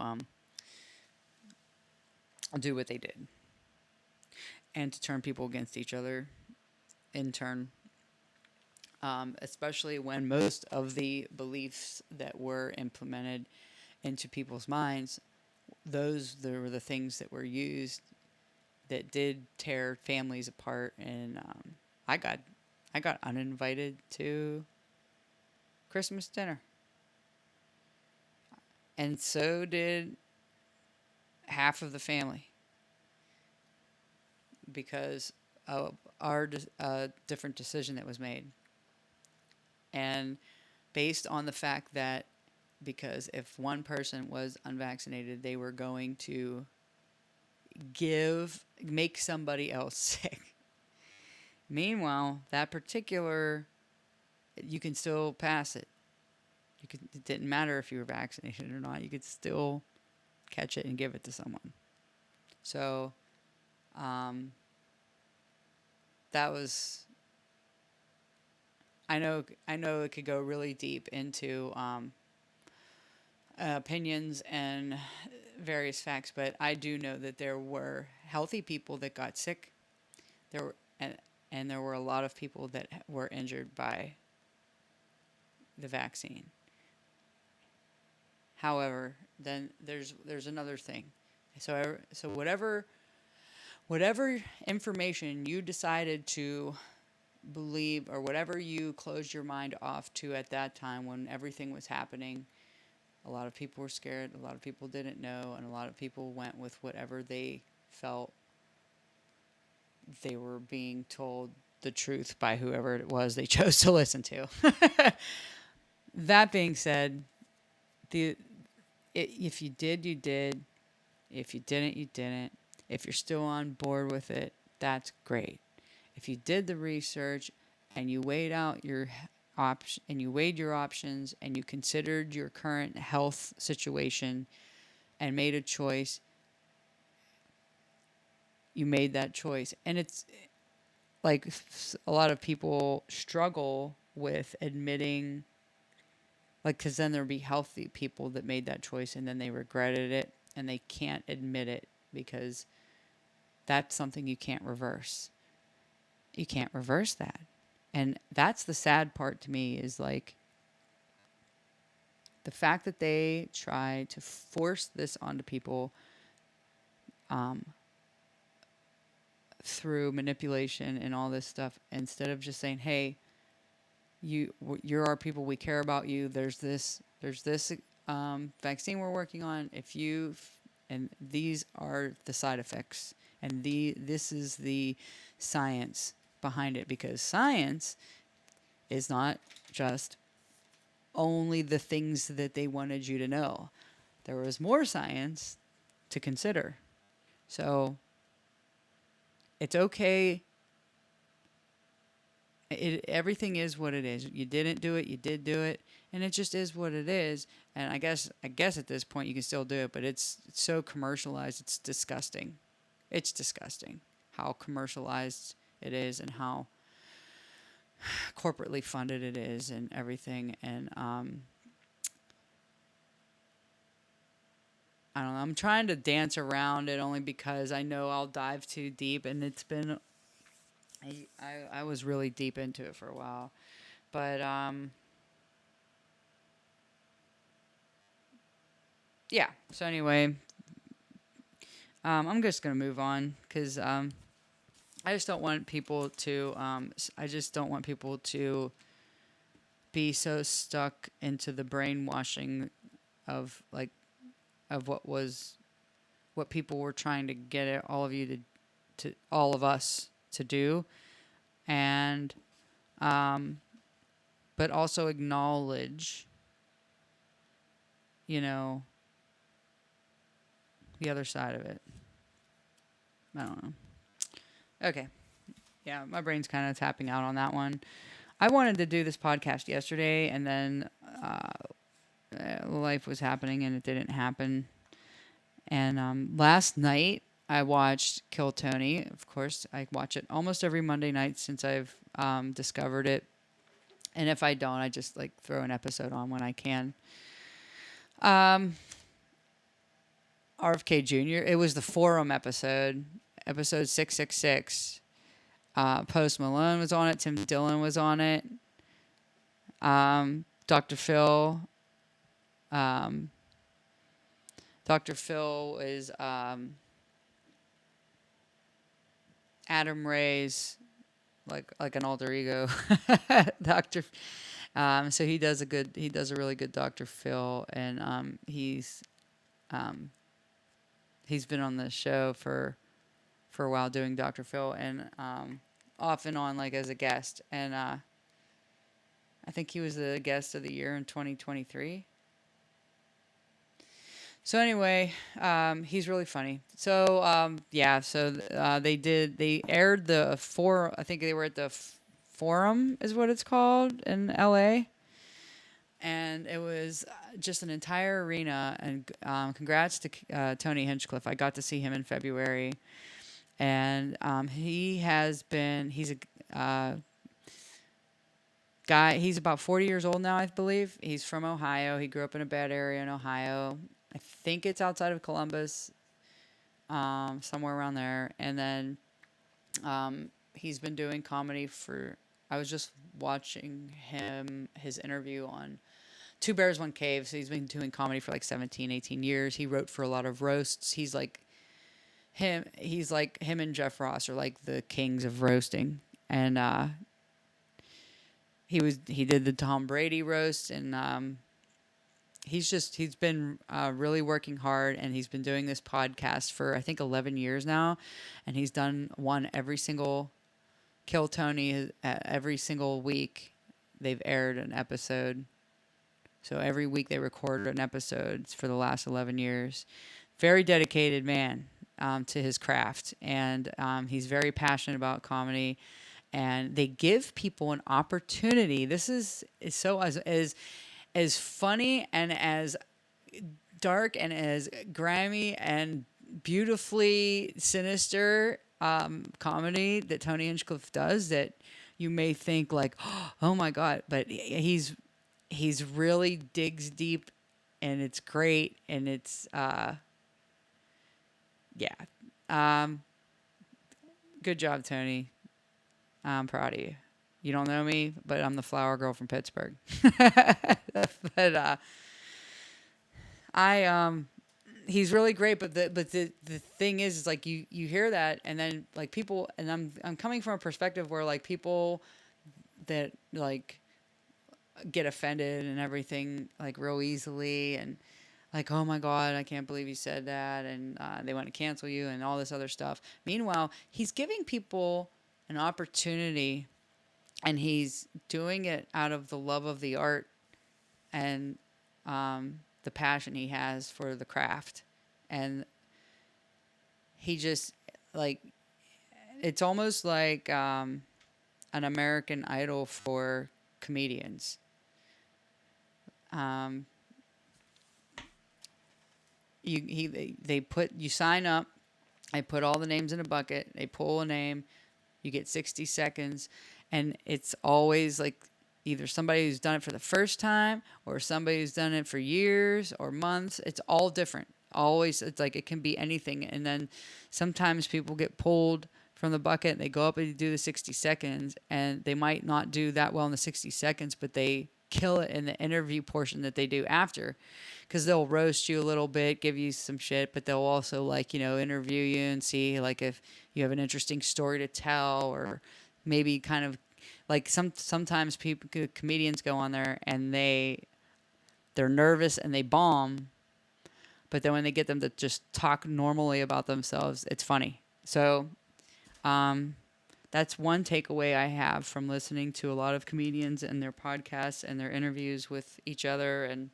Speaker 1: do what they did, and to turn people against each other in turn, especially when most of the beliefs that were implemented into people's minds, those were the things that were used that did tear families apart, and I got uninvited to Christmas dinner, and so did half of the family because of our different decision that was made, and based on the fact that because if one person was unvaccinated, they were going to make somebody else sick. Meanwhile, that particular, you can still pass it. It didn't matter if you were vaccinated or not. You could still catch it and give it to someone. So, that was. I know it could go really deep into opinions and various facts, but I do know that there were healthy people that got sick. There were and there were a lot of people that were injured by the vaccine. However, then there's another thing. So whatever information you decided to believe or whatever you closed your mind off to at that time when everything was happening, a lot of people were scared, a lot of people didn't know, and a lot of people went with whatever they felt they were being told the truth by whoever it was they chose to listen to. That being said, if you did, you did. If you didn't, you didn't. If you're still on board with it, that's great. If you did the research and you weighed out your options and you considered your current health situation and made a choice, you made that choice. And it's like a lot of people struggle with admitting, like, because then there'll be healthy people that made that choice and then they regretted it and they can't admit it because that's something you can't reverse. You can't reverse that. And that's the sad part to me is like the fact that they try to force this onto people through manipulation and all this stuff instead of just saying, hey, you're our people, we care about you, there's this vaccine we're working on, and these are the side effects, and this is the science behind it, because science is not just only the things that they wanted you to know. There was more science to consider. So it's okay. Everything is what it is. You didn't do it, you did do it, and it just is what it is. And I guess at this point you can still do it, but it's so commercialized. It's disgusting. It's disgusting how commercialized it is and how corporately funded it is and everything. And I don't know. I'm trying to dance around it only because I know I'll dive too deep, and it's been. I was really deep into it for a while, but yeah. So anyway, I'm just gonna move on because I just don't want people to. I just don't want people to be so stuck into the brainwashing of what people were trying to get at all of you to all of us to do, and but also acknowledge, the other side of it. I don't know. Okay. Yeah, my brain's kind of tapping out on that one. I wanted to do this podcast yesterday, and then life was happening, and it didn't happen. And last night, I watched Kill Tony. Of course, I watch it almost every Monday night since I've discovered it. And if I don't, I just throw an episode on when I can. RFK Jr. It was the Forum episode 666. Post Malone was on it. Tim Dillon was on it. Dr. Phil. Dr. Phil is Adam Ray's like an alter ego Doctor. So he does a really good Doctor Phil, and um, he's been on the show for a while doing Doctor Phil, and off and on like as a guest, and I think he was the guest of the year in 2023. So anyway, he's really funny. So yeah, so they aired the four. I think they were at the Forum, is what it's called in L.A. And it was just an entire arena. And congrats to Tony Hinchcliffe. I got to see him in February, and he's a guy. He's about 40 years old now, I believe. He's from Ohio. He grew up in a bad area in Ohio. I think it's outside of Columbus, somewhere around there. And then he's been doing comedy for. I was just watching his interview on Two Bears, One Cave. So he's been doing comedy for like 17, 18 years. He wrote for a lot of roasts. He's like him and Jeff Ross are like the kings of roasting. And he did the Tom Brady roast, and he's been really working hard, and he's been doing this podcast for I think 11 years now, and he's done one every single Kill Tony every single week. They've aired an episode, so every week they record an episode for the last 11 years. Very dedicated man to his craft, and he's very passionate about comedy. And they give people an opportunity. This is so as funny and as dark and as grimy and beautifully sinister comedy that Tony Hinchcliffe does, that you may think like, oh my God, but he's really digs deep, and it's great, and it's yeah, good job, Tony. I'm proud of you. You don't know me, but I'm the flower girl from Pittsburgh. But he's really great. But the thing is like you hear that, and then like people, and I'm coming from a perspective where like people that like get offended and everything like real easily, and like, oh my God, I can't believe you said that, and they want to cancel you and all this other stuff. Meanwhile, he's giving people an opportunity, and he's doing it out of the love of the art and the passion he has for the craft. And he just like, it's almost like an American Idol for comedians. You sign up. I put all the names in a bucket. They pull a name. You get 60 seconds, and it's always like either somebody who's done it for the first time or somebody who's done it for years or months. It's all different. Always, it's like it can be anything. And then sometimes people get pulled from the bucket, and they go up and do the 60 seconds, and they might not do that well in the 60 seconds, but they kill it in the interview portion that they do after, because they'll roast you a little bit, give you some shit, but they'll also like, interview you and see like if you have an interesting story to tell, or maybe kind of like sometimes comedians go on there and they're nervous and they bomb, but then when they get them to just talk normally about themselves, it's funny. So that's one takeaway I have from listening to a lot of comedians and their podcasts and their interviews with each other, and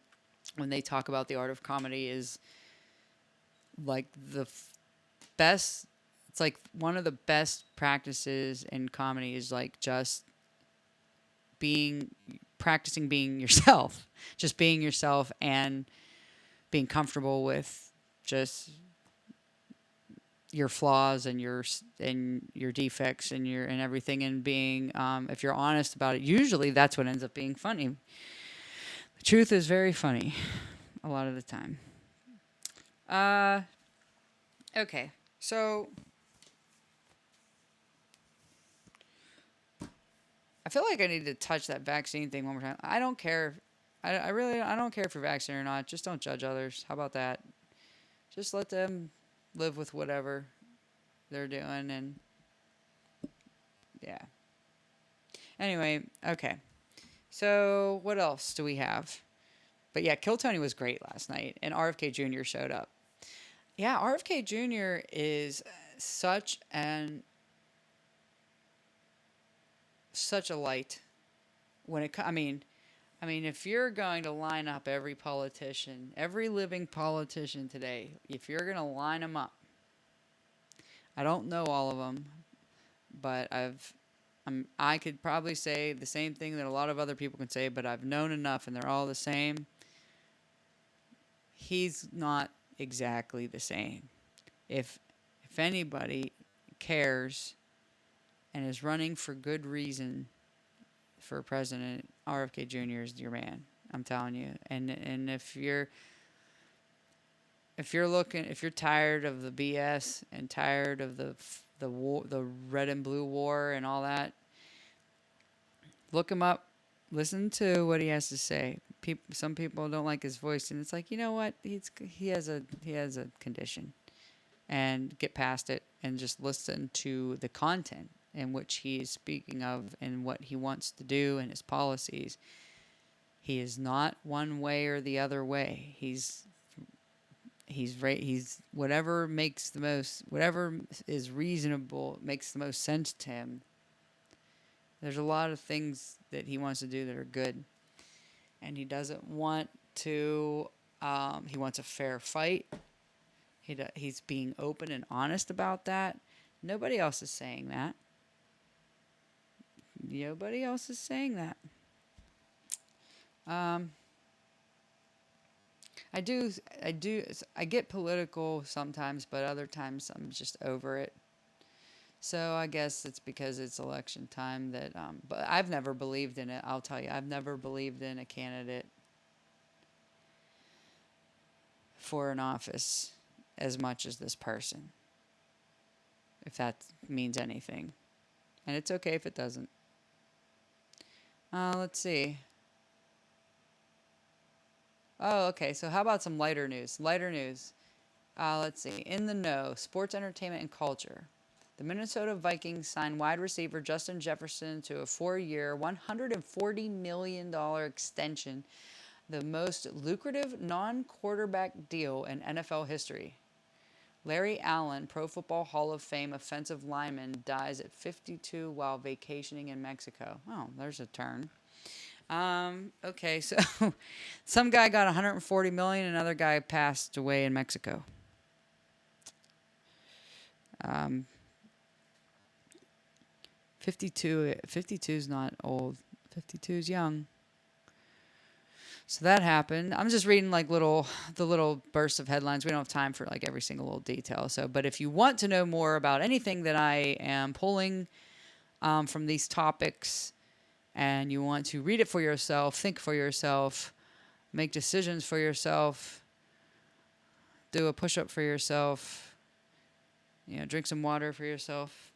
Speaker 1: when they talk about the art of comedy, is like best. It's like one of the best practices in comedy is like just practicing being yourself, just being yourself, and being comfortable with just your flaws and your defects and everything, and being if you're honest about it, usually that's what ends up being funny. The truth is very funny a lot of the time. Okay, so I feel like I need to touch that vaccine thing one more time. I don't care. I really don't care if you're vaccinated or not. Just don't judge others. How about that? Just let them live with whatever they're doing, and Yeah. Anyway, okay. So what else do we have? But yeah, Kill Tony was great last night, and RFK Jr. showed up. Yeah, RFK Jr. is such an such a light when it. I mean, if you're going to line up every politician, every living politician today, if you're going to line them up, I don't know all of them, but I could probably say the same thing that a lot of other people can say, but I've known enough, and they're all the same. He's not exactly the same. If if anybody cares and is running for good reason for president, RFK Jr. is your man. I'm telling you. And if you're tired of the BS and tired of the war, the red and blue war and all that, look him up. Listen to what he has to say. Some people don't like his voice, and it's like, you know what? He has a condition, and get past it and just listen to the content in which he is speaking of and what he wants to do and his policies. He is not one way or the other way. He's whatever is reasonable, makes the most sense to him. There's a lot of things that he wants to do that are good, and he doesn't want to. He wants a fair fight. He's being open and honest about that. Nobody else is saying that. Nobody else is saying that. Um, I get political sometimes, but other times I'm just over it. So I guess it's because it's election time that. But I've never believed in it. I'll tell you, I've never believed in a candidate for an office as much as this person, if that means anything. And it's okay if it doesn't. Let's see. Oh, okay. So how about some lighter news? Lighter news. Let's see. In the know, sports, entertainment, and culture. The Minnesota Vikings signed wide receiver Justin Jefferson to a 4-year, $140 million extension, the most lucrative non-quarterback deal in NFL history. Larry Allen, Pro Football Hall of Fame offensive lineman, dies at 52 while vacationing in Mexico. Oh, there's a turn. Okay, so some guy got 140 million, another guy passed away in Mexico. Um, 52 is not old. 52 is young. So that happened. I'm just reading like the little bursts of headlines. We don't have time for like every single little detail. So, but if you want to know more about anything that I am pulling from these topics, and you want to read it for yourself, think for yourself, make decisions for yourself, do a push-up for yourself, drink some water for yourself.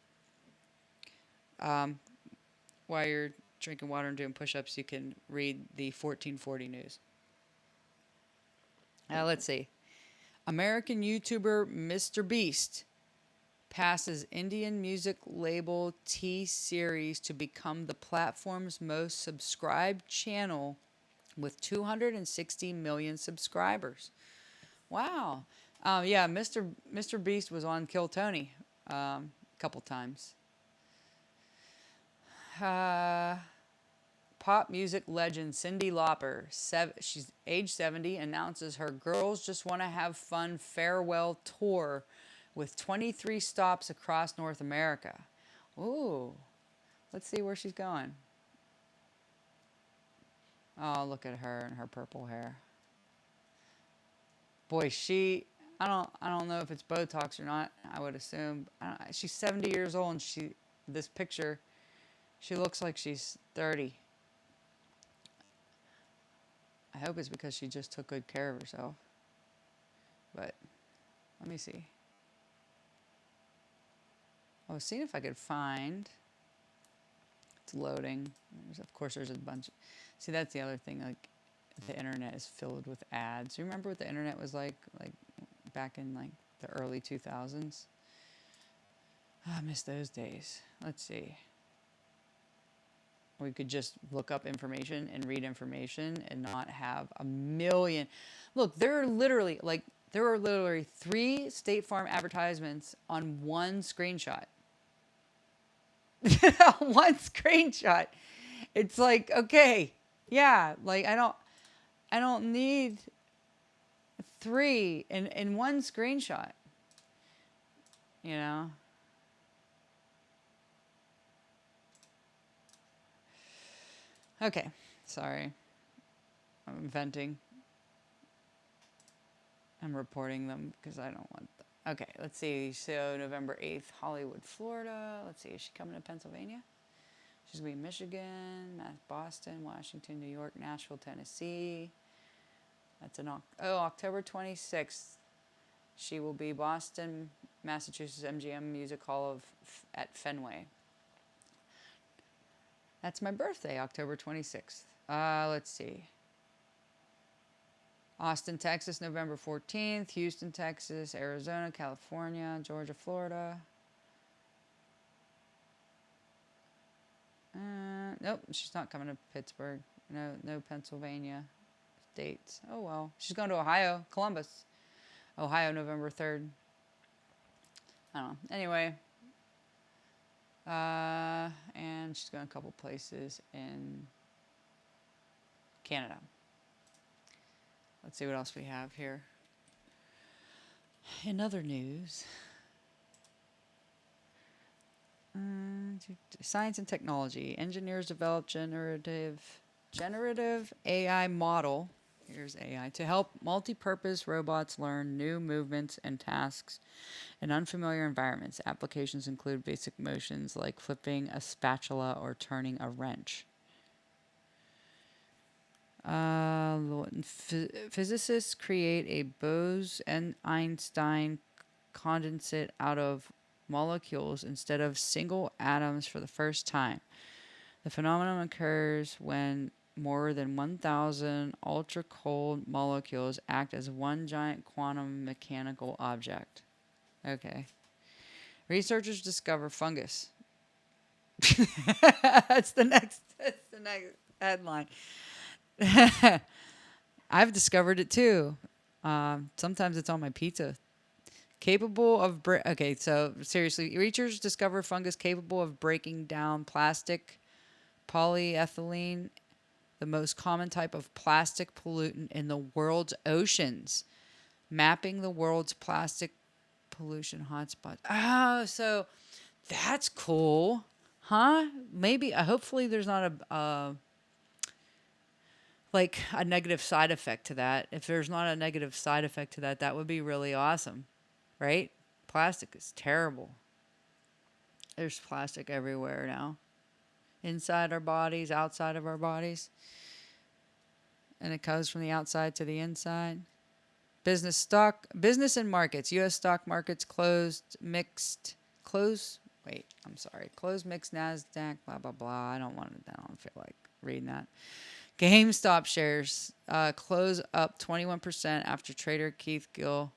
Speaker 1: While you're drinking water and doing push-ups, you can read the 1440 news. Let's see. American YouTuber Mr. Beast passes Indian music label T-Series to become the platform's most subscribed channel with 260 million subscribers. Wow. Yeah, Mr. Beast was on Kill Tony a couple times. Pop music legend Cyndi Lauper, she's age 70, announces her Girls Just Want to Have Fun farewell tour with 23 stops across North America. Ooh, let's see where she's going. Oh, look at her and her purple hair. Boy, I don't know if it's Botox or not. I would assume. She's 70 years old, and this picture, she looks like she's 30. I hope it's because she just took good care of herself. But let me see. I was seeing if I could find. It's loading. Of course, there's a bunch. See, that's the other thing. Like, the internet is filled with ads. You remember what the internet was like back in like the early 2000s? I miss those days. Let's see. We could just look up information and read information and not have a million. Look, there are literally 3 State Farm advertisements on one screenshot. One screenshot. It's like, okay, yeah, like I don't need 3 in one screenshot, you know? Okay, sorry. I'm venting. I'm reporting them because I don't want them. Okay, let's see. So November 8th, Hollywood, Florida. Let's see, is she coming to Pennsylvania? She's going to be Michigan, Boston, Washington, New York, Nashville, Tennessee. That's October 26th. She will be Boston, Massachusetts MGM Music Hall at Fenway. That's my birthday, October 26th. Let's see. Austin, Texas, November 14th. Houston, Texas. Arizona, California. Georgia, Florida. Nope, she's not coming to Pittsburgh. No Pennsylvania dates. Oh, well. She's going to Ohio, Columbus. Ohio, November 3rd. I don't know. Anyway. And she's going a couple places in Canada. Let's see what else we have here. In other news, science and technology. Engineers develop generative AI model. Here's AI to help multi-purpose robots learn new movements and tasks in unfamiliar environments. Applications include basic motions like flipping a spatula or turning a wrench. Physicists create a Bose-Einstein condensate out of molecules instead of single atoms for the first time. The phenomenon occurs when more than 1,000 ultra-cold molecules act as one giant quantum mechanical object. Okay. Researchers discover fungus. That's the next headline. I've discovered it too. Sometimes it's on my pizza. Capable of okay, so seriously, researchers discover fungus capable of breaking down plastic, polyethylene, the most common type of plastic pollutant in the world's oceans, mapping the world's plastic pollution hotspots. Oh, so that's cool, huh? Maybe, hopefully, there's not a negative side effect to that. If there's not a negative side effect to that, that would be really awesome, right? Plastic is terrible. There's plastic everywhere now, inside our bodies, outside of our bodies, and it goes from the outside to the inside. Business and markets. U.S. stock markets closed mixed NASDAQ. Blah blah blah. I don't feel like reading that. GameStop shares close up 21% after trader Keith Gill,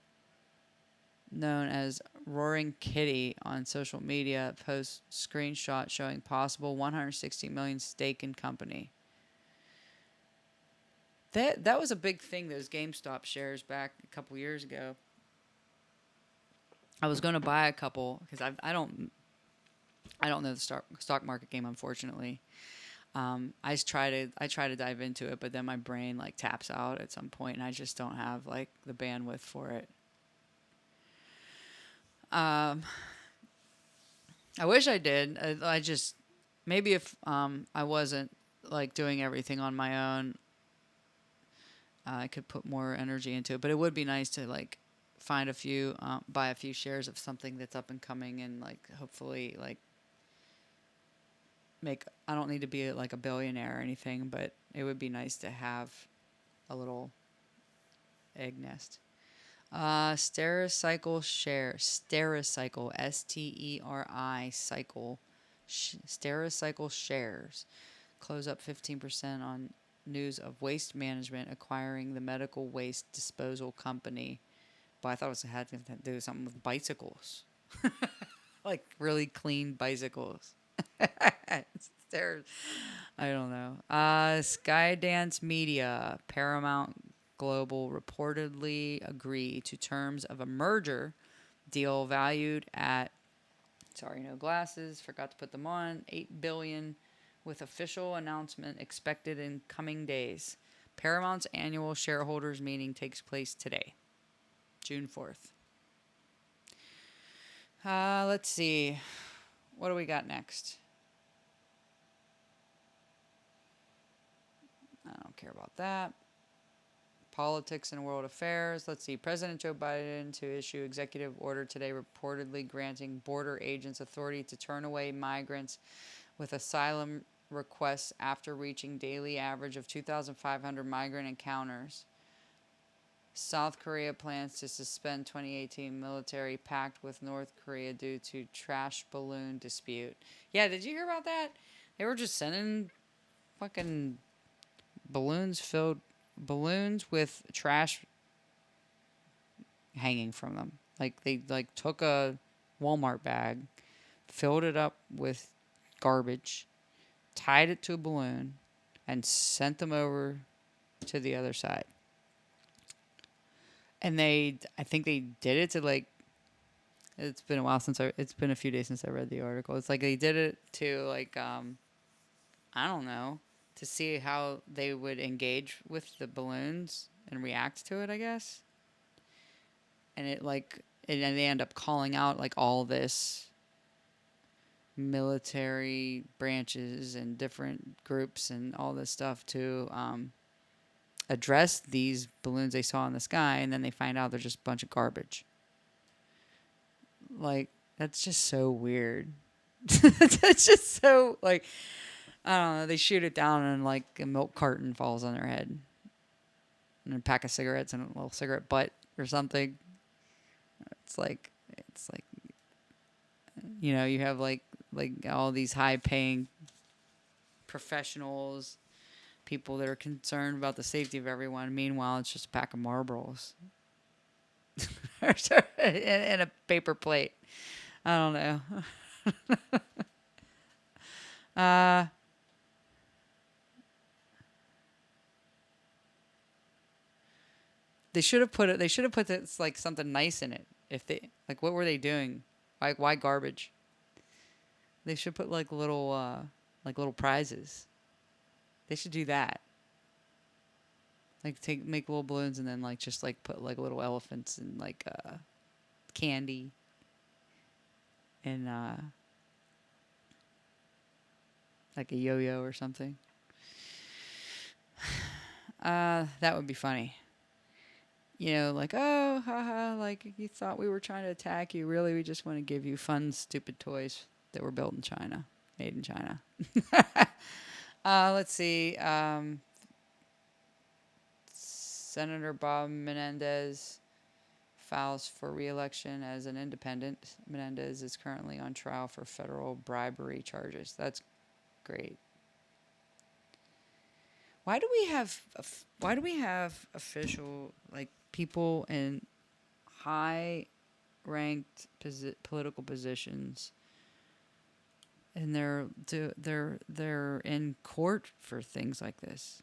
Speaker 1: known as Roaring Kitty on social media, posts screenshot showing possible $160 million stake in company. That was a big thing, those GameStop shares back a couple years ago. I was going to buy a couple because I don't know the stock market game, unfortunately. I try to dive into it, but then my brain taps out at some point, and I just don't have the bandwidth for it. I wish I did. I just maybe if I wasn't doing everything on my own, I could put more energy into it. But it would be nice to find a few, buy a few shares of something that's up and coming, and hopefully make. I don't need to be a billionaire or anything, but it would be nice to have a little egg nest. Stericycle share. Stericycle. STERI cycle. Stericycle shares close up 15% on news of Waste Management acquiring the medical waste disposal company. But I thought it had to do something with bicycles. Really clean bicycles. There, I don't know. Skydance Media, Paramount Global reportedly agree to terms of a merger deal valued at, sorry, no glasses, forgot to put them on, 8 billion, with official announcement expected in coming days. Paramount's annual shareholders meeting takes place today, June 4th. Let's see. What do we got next? I don't care about that. Politics and world affairs. Let's see. President Joe Biden to issue executive order today reportedly granting border agents authority to turn away migrants with asylum requests after reaching daily average of 2,500 migrant encounters. South Korea plans to suspend 2018 military pact with North Korea due to trash balloon dispute. Yeah, did you hear about that? They were just sending fucking balloons with trash hanging from them. Like they took a Walmart bag, filled it up with garbage, tied it to a balloon, and sent them over to the other side. And I think they did it to like, it's been a while it's been a few days since I read the article. It's like they did it to like, I don't know, to see how they would engage with the balloons and react to it, I guess. And and they end up calling out like all this military branches and different groups and all this stuff to address these balloons they saw in the sky, and then they find out they're just a bunch of garbage. Like, that's just so weird. That's just so, like, I don't know. They shoot it down and, like, a milk carton falls on their head. And a pack of cigarettes and a little cigarette butt or something. It's like, you have, like all these high-paying professionals, people that are concerned about the safety of everyone. Meanwhile, it's just a pack of Marlboros. And a paper plate. I don't know. They should have put it. They should have put this, like something nice in it. If they what were they doing? Why garbage? They should put like little prizes. They should do that. Like make little balloons and then just put like little elephants and candy and like a yo-yo or something. That would be funny. Oh, haha, like you thought we were trying to attack you. Really, we just want to give you fun, stupid toys that were built in China, made in China. Let's see. Senator Bob Menendez files for re-election as an independent. Menendez is currently on trial for federal bribery charges. That's great. Why do we have official people in high ranked political positions and they're in court for things like this?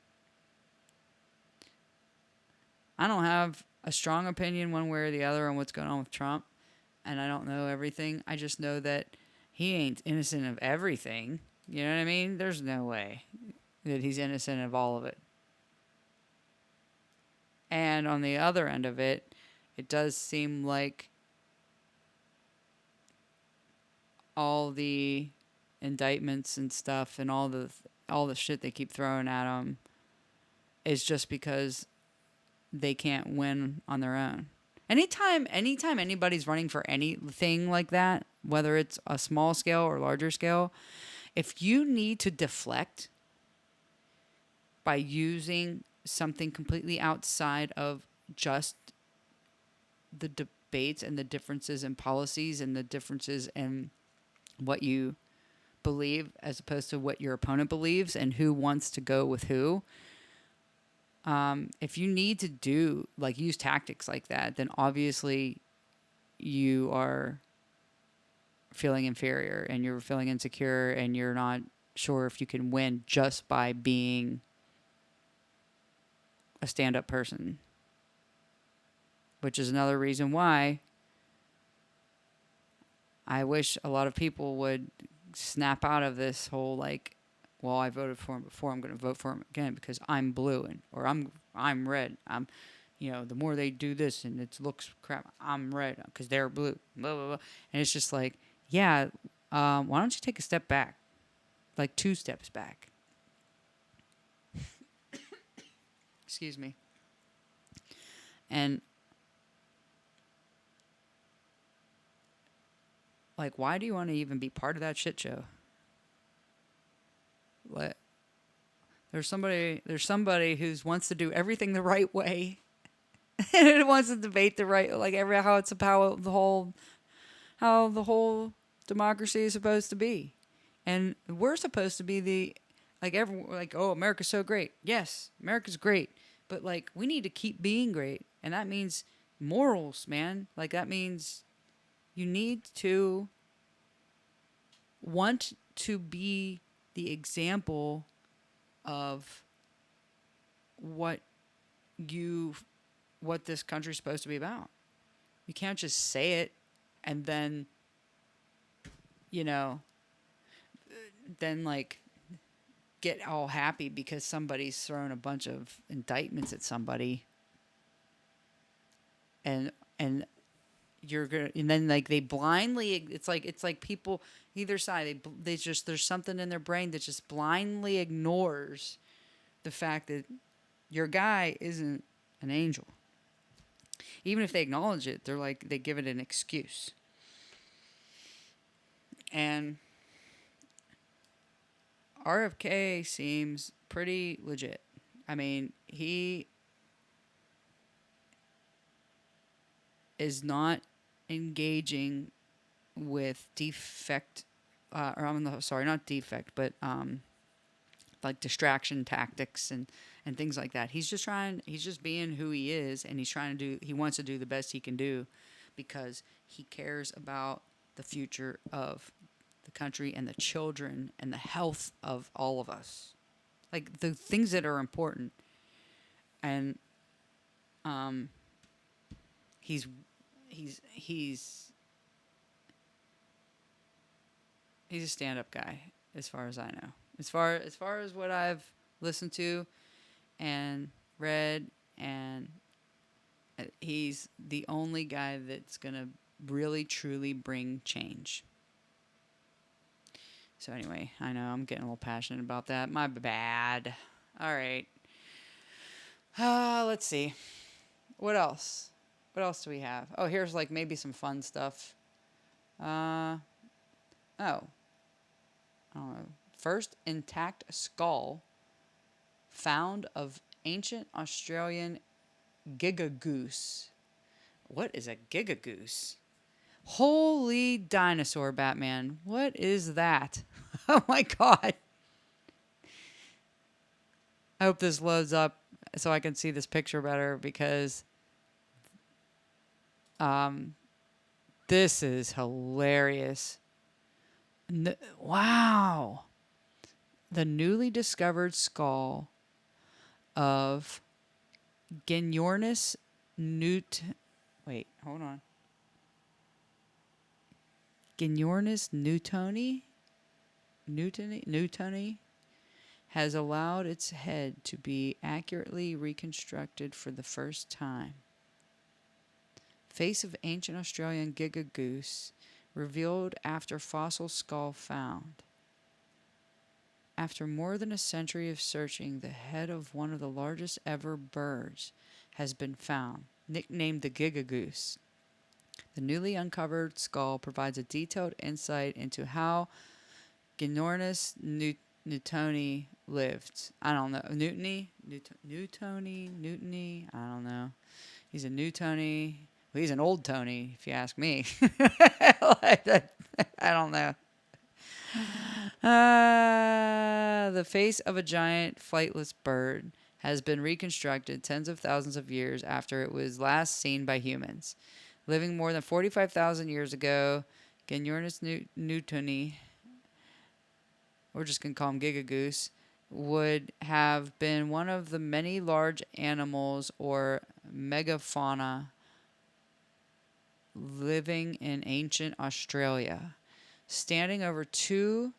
Speaker 1: I don't have a strong opinion one way or the other on what's going on with Trump, and I don't know everything. I just know that he ain't innocent of everything. You know what I mean? There's no way that he's innocent of all of it. And on the other end of it, it does seem like all the indictments and stuff and all the shit they keep throwing at him is just because they can't win on their own. Anytime anybody's running for anything like that, whether it's a small scale or larger scale, if you need to deflect by using something completely outside of just the debates and the differences in policies and the differences in what you believe as opposed to what your opponent believes and who wants to go with who, if you need to use tactics like that, then obviously you are feeling inferior and you're feeling insecure and you're not sure if you can win just by being a stand-up person, which is another reason why I wish a lot of people would snap out of this whole like, well, I voted for him before, I'm going to vote for him again because I'm blue or I'm red. The more they do this and it looks crap, I'm red because they're blue. Blah blah blah. And it's just like, yeah, why don't you take a step back, like 2 steps back? Excuse me. And like, why do you want to even be part of that shit show? What? There's somebody who wants to do everything the right way, and wants to debate the right, like how the whole democracy is supposed to be, and we're supposed to be oh, America's so great. Yes, America's great, but like we need to keep being great, and that means morals, man. Like that means you need to want to be the example of what this country's supposed to be about. You can't just say it and then, like get all happy because somebody's thrown a bunch of indictments at somebody, and you're gonna, and then like they blindly, it's like people either side, they just, there's something in their brain that just blindly ignores the fact that your guy isn't an angel. Even if they acknowledge it, they give it an excuse. And RFK seems pretty legit. I mean, he is not engaging with like distraction tactics and things like that. He's just being who he is, and he wants to do the best he can do because he cares about the future of the country and the children and the health of all of us. Like the things that are important. And he's a stand-up guy as far as I know. As far as what I've listened to and read, and he's the only guy that's going to really truly bring change. So anyway, I know I'm getting a little passionate about that. My bad. All right. Let's see. What else? What else do we have? Oh, here's like maybe some fun stuff. I don't know. First intact skull found of ancient Australian Gigagoose. What is a Gigagoose? Holy dinosaur, Batman. What is that? Oh my God. I hope this loads up so I can see this picture better because this is hilarious. Wow. The newly discovered skull of Ginornis Wait, hold on. Ginornis newtoni has allowed its head to be accurately reconstructed for the first time. Face of ancient Australian Gigagoose revealed after fossil skull found. After more than a century of searching, the head of one of the largest ever birds has been found, nicknamed the Gigagoose. The newly uncovered skull provides a detailed insight into how Ginornis newtoni lived. I don't know. Newtoni? I don't know. He's a Newtoni. Well, he's an old Tony, if you ask me. I don't know. The face of a giant flightless bird has been reconstructed tens of thousands of years after it was last seen by humans. Living more than 45,000 years ago, Ginornis newtoni we're just going to call him Gigagoose, would have been one of the many large animals or megafauna living in ancient Australia, standing over 2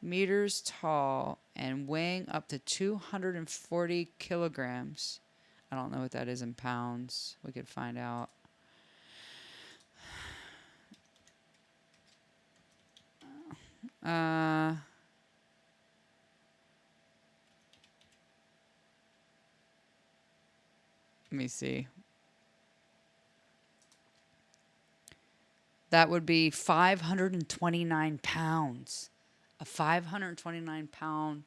Speaker 1: meters tall and weighing up to 240 kilograms. I don't know what that is in pounds. We could find out. Let me see. That would be 529 pounds. A 529-pound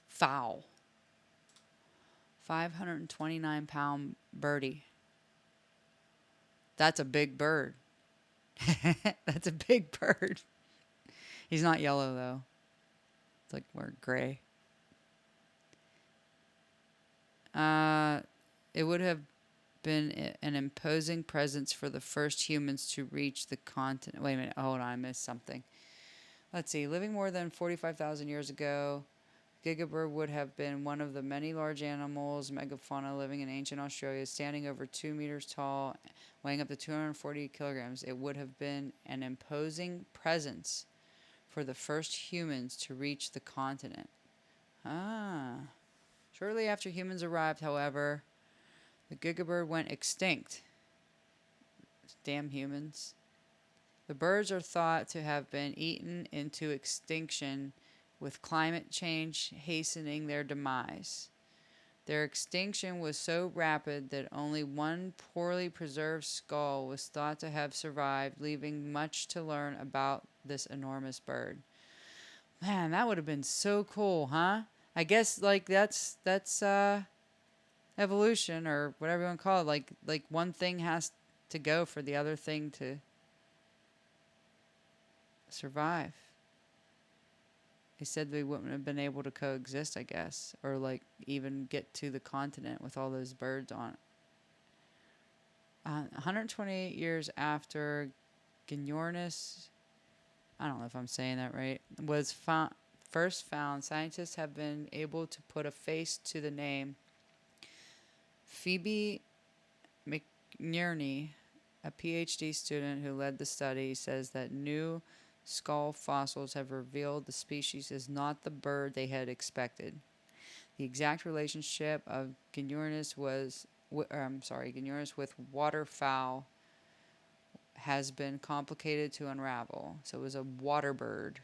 Speaker 1: fowl. 529-pound birdie. That's a big bird. That's a big bird. He's not yellow, though. It's like more gray. It would have been an imposing presence for the first humans to reach the continent. Wait a minute. Hold on. I missed something. Let's see. Living more than 45,000 years ago, Gigabird would have been one of the many large animals, megafauna, living in ancient Australia, standing over 2 meters tall, weighing up to 240 kilograms. It would have been an imposing presence for the first humans to reach the continent. Shortly after humans arrived, however, the gigabird went extinct. Damn humans. The birds are thought to have been eaten into extinction, with climate change hastening their demise. Their extinction was so rapid that only one poorly preserved skull was thought to have survived, leaving much to learn about this enormous bird. Man, that would have been so cool, huh? I guess like that's evolution or whatever you want to call it. Like one thing has to go for the other thing to survive. They said they wouldn't have been able to coexist, I guess, or like even get to the continent with all those birds on it. 128 years after Ginornis, I don't know if I'm saying that right, was first found, scientists have been able to put a face to the name. Phoebe McNerney, a PhD student who led the study, says that new skull fossils have revealed the species is not the bird they had expected. The exact relationship of Ginornis with waterfowl has been complicated to unravel. So it was a water bird.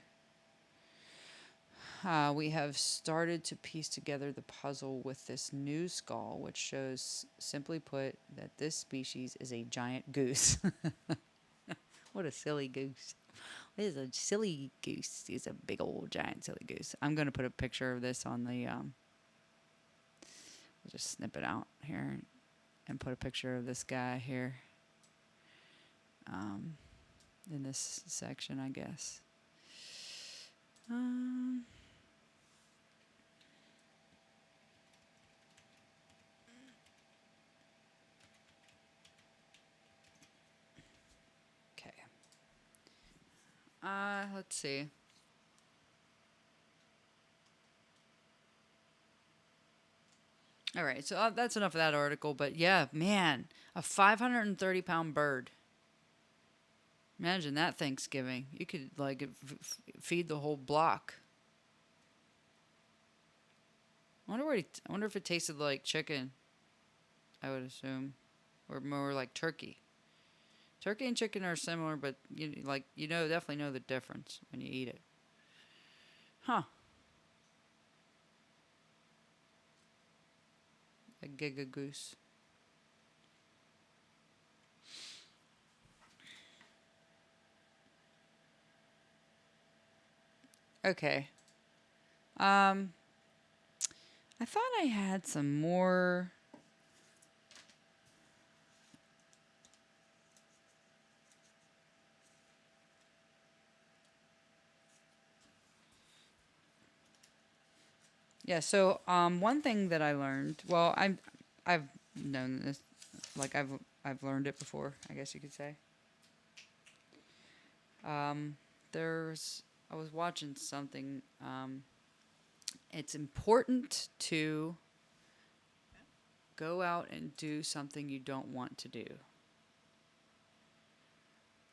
Speaker 1: We have started to piece together the puzzle with this new skull, which shows, simply put, that this species is a giant goose. What a silly goose. It is a silly goose. He's a big old giant silly goose. I'm going to put a picture of this on the... we'll just snip it out here and put a picture of this guy here in this section, I guess. Okay. Let's see. All right, so that's enough of that article. But yeah, man, a 530-pound bird. Imagine that Thanksgiving. You could like feed the whole block. I wonder if it tasted like chicken. I would assume, or more like turkey. Turkey and chicken are similar, but definitely know the difference when you eat it. Huh. A Gigagoose. Okay. I thought I had some more. Yeah, so one thing that I learned, well, I've known this, like I've learned it before, I guess you could say. There's I was watching something. It's important to go out and do something you don't want to do.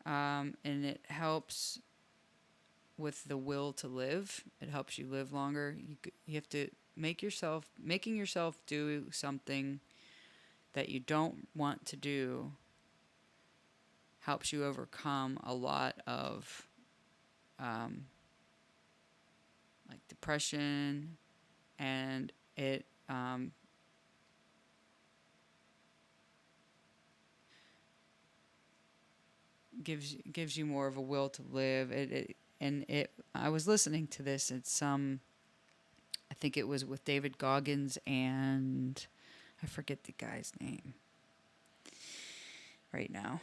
Speaker 1: And it helps with the will to live. It helps you live longer. You have to making yourself do something that you don't want to do helps you overcome a lot of um, like depression, and it gives you more of a will to live. It I was listening to this. It's I think it was with David Goggins and I forget the guy's name right now.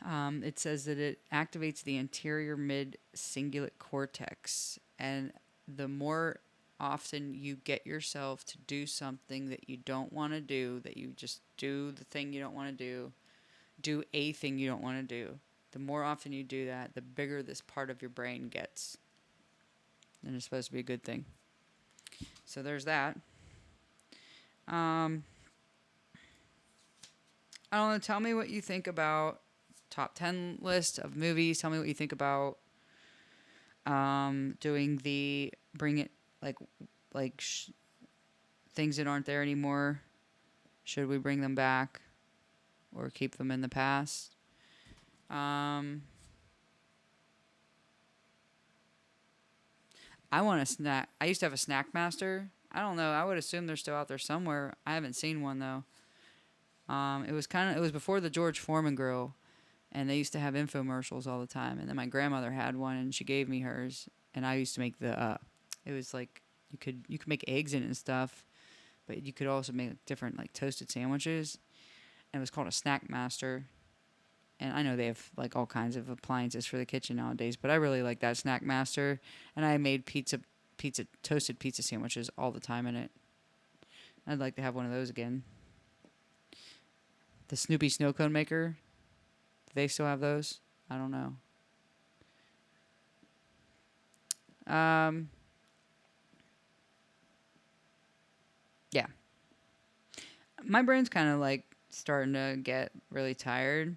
Speaker 1: It says that it activates the anterior mid cingulate cortex, and the more often you get yourself to do something that you don't want to do, that you just do the thing you don't want to do a thing you don't want to do. The more often you do that, the bigger this part of your brain gets. And it's supposed to be a good thing. So there's that. I don't know. Tell me what you think about top 10 list of movies. Tell me what you think about doing the bring it like things that aren't there anymore. Should we bring them back or keep them in the past? I want a snack. I used to have a snack master. I don't know. I would assume they're still out there somewhere. I haven't seen one though. It was before the George Foreman grill, and they used to have infomercials all the time. And then my grandmother had one, and she gave me hers. And I used to make the. It was like you could make eggs in it and stuff, but you could also make different like toasted sandwiches. And it was called a Snack Master. And I know they have like all kinds of appliances for the kitchen nowadays, but I really like that Snack Master. And I made toasted pizza sandwiches all the time in it. I'd like to have one of those again. The Snoopy snow cone maker. Do they still have those? I don't know. Yeah. My brain's kind of like starting to get really tired.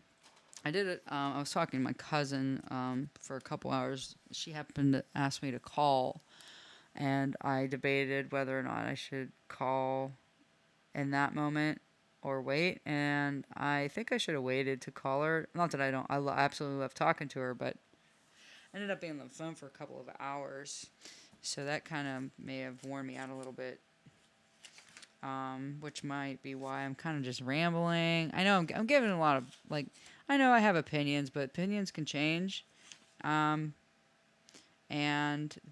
Speaker 1: I did it. I was talking to my cousin for a couple hours. She happened to ask me to call, and I debated whether or not I should call in that moment or wait. And I think I should have waited to call her. Not that I don't. Absolutely love talking to her, but I ended up being on the phone for a couple of hours, so that kind of may have worn me out a little bit. Which might be why I'm kind of just rambling. I know I'm giving a lot of like. I know I have opinions, but opinions can change. And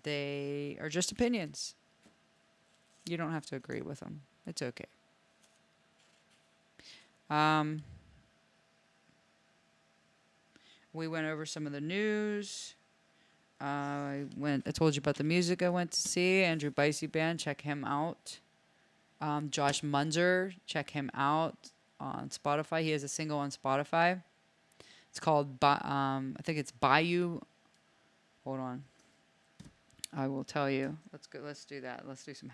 Speaker 1: they are just opinions. You don't have to agree with them. It's okay. We went over some of the news. I told you about the music I went to see. Andrew Bicsey Band. Check him out. Josh Muenzer. Check him out on Spotify. He has a single on Spotify. It's called, I think it's Bayou. Hold on. I will tell you. Let's go. Let's do that. Let's do some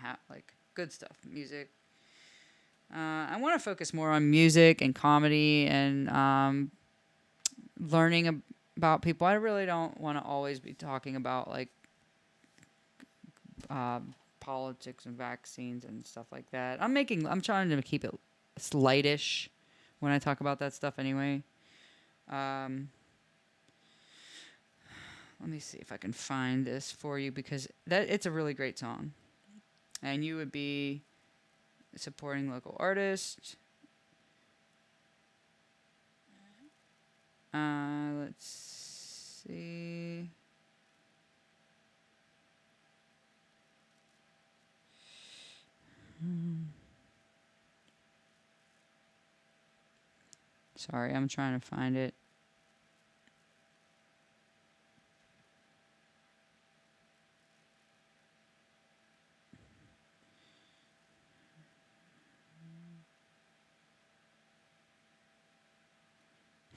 Speaker 1: good stuff. Music. I want to focus more on music and comedy and learning about people. I really don't want to always be talking about like politics and vaccines and stuff like that. I'm trying to keep it slightish when I talk about that stuff anyway. Let me see if I can find this for you because it's a really great song. And you would be supporting local artists. Let's see. Sorry, I'm trying to find it.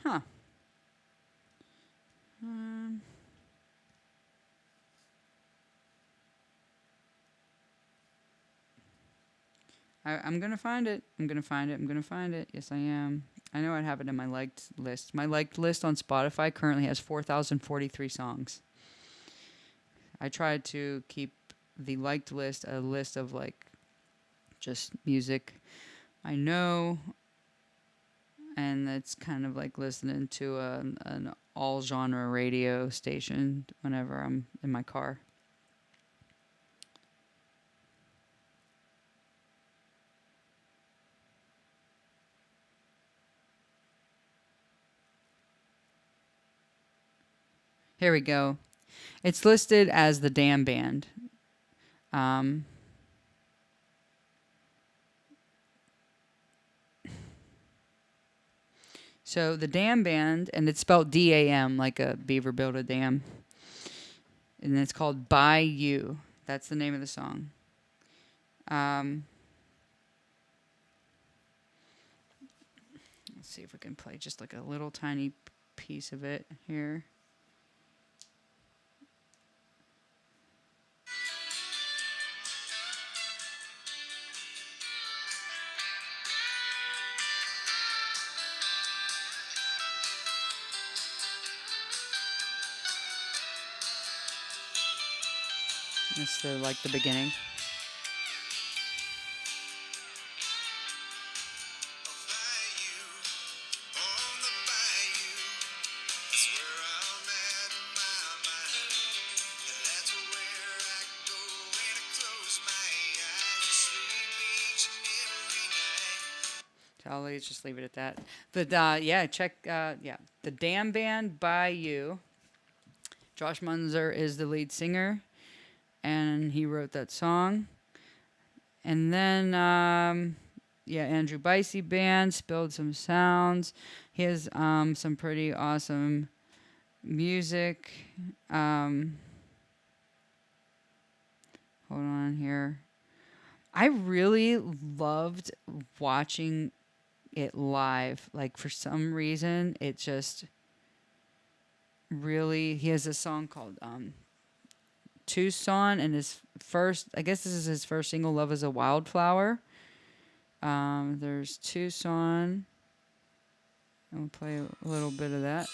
Speaker 1: Huh. I'm gonna find it. I'm gonna find it. I'm gonna find it. Yes, I am. I know I have it in my liked list. My liked list on Spotify currently has 4,043 songs. I tried to keep the liked list a list of like just music I know, and it's kind of like listening to an all genre radio station whenever I'm in my car. Here we go. It's listed as the Damn Band. Um, so the Dam Band, and it's spelled DAM, like a beaver built a dam. And it's called By You. That's the name of the song. Um, let's see if we can play just like a little tiny piece of it here. That's the beginning. So I'll just leave it at that. But yeah, check the Damn Band by You. Josh Muenzer is the lead singer, and he wrote that song. And then Andrew Bicsey Band, Spilled Some Sounds. He has some pretty awesome music. Hold on here. I really loved watching it live. Like, for some reason, it just really. He has a song called Tucson, and his first, I guess this is his first single, Love is a Wildflower. There's Tucson. I'll play a little bit of that.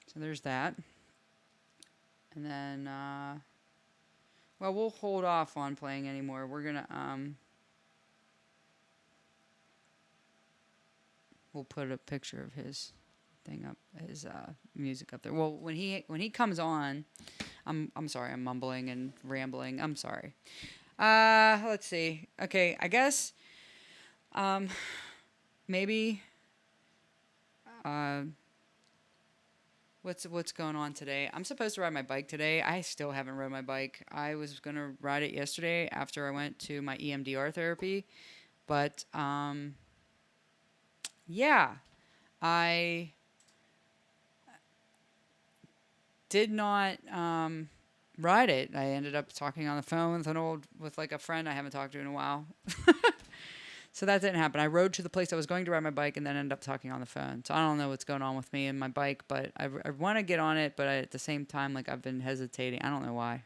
Speaker 1: So there's that. And then, well, we'll hold off on playing anymore. We're gonna, we'll put a picture of his thing up, his music up there. Well, when he comes on, I'm sorry, I'm mumbling and rambling. I'm sorry. Let's see. Okay, I guess, maybe, uh, what's going on today? I'm supposed to ride my bike today. I still haven't rode my bike. I was gonna ride it yesterday after I went to my EMDR therapy, but yeah, I did not ride it. I ended up talking on the phone with like a friend I haven't talked to in a while. So that didn't happen. I rode to the place I was going to ride my bike and then ended up talking on the phone. So I don't know what's going on with me and my bike, but I want to get on it, but at the same time, like, I've been hesitating. I don't know why.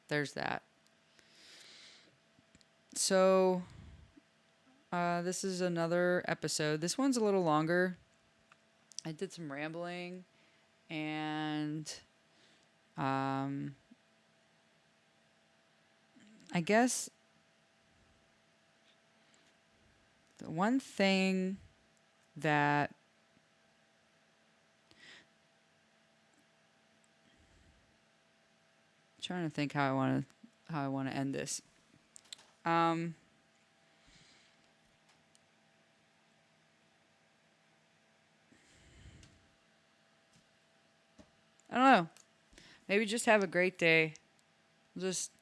Speaker 1: There's that. So this is another episode. This one's a little longer. I did some rambling, and I guess the one thing that I'm trying to think how I want to end this. I don't know. Maybe just have a great day. Just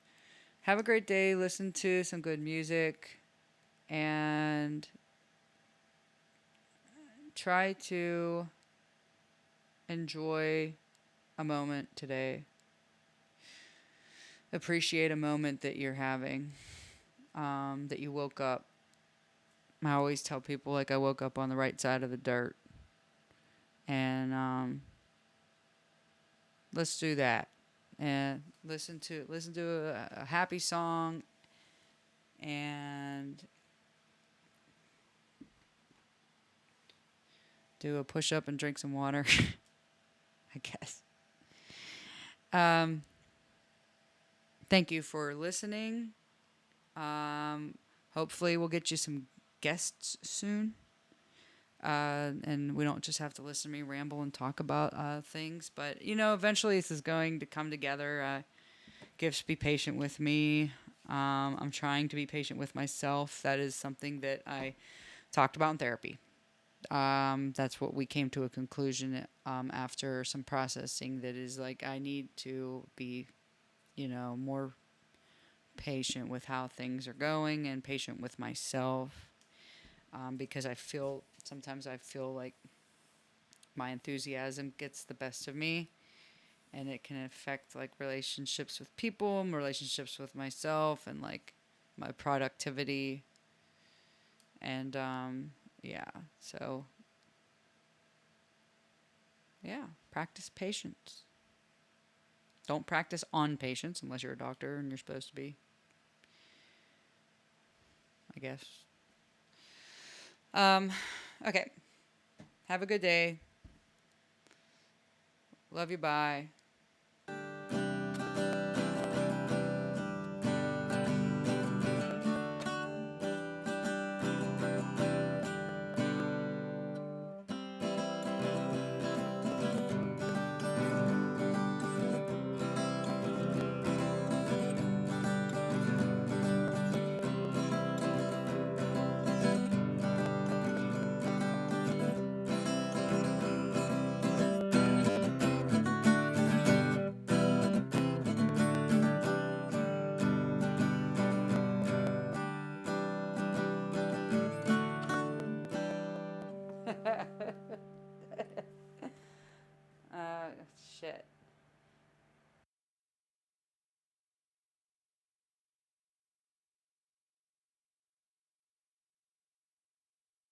Speaker 1: have a great day. Listen to some good music. and try to enjoy a moment today. Appreciate a moment that you're having, that you woke up. I always tell people, like, I woke up on the right side of the dirt. And let's do that. And listen to a happy song, and do a push up and drink some water, I guess. Um, Thank you for listening. Hopefully, we'll get you some guests soon. And we don't just have to listen to me ramble and talk about things. But, eventually this is going to come together. Gifts, be patient with me. I'm trying to be patient with myself. That is something that I talked about in therapy. That's what we came to a conclusion after some processing, that is like I need to be, more patient with how things are going and patient with myself, because sometimes I feel like my enthusiasm gets the best of me, and it can affect like relationships with people, relationships with myself, and like my productivity. And yeah, so yeah, practice patience. Don't practice on patients unless you're a doctor and you're supposed to be, I guess. Okay. Have a good day. Love you. Bye. uh, Shit.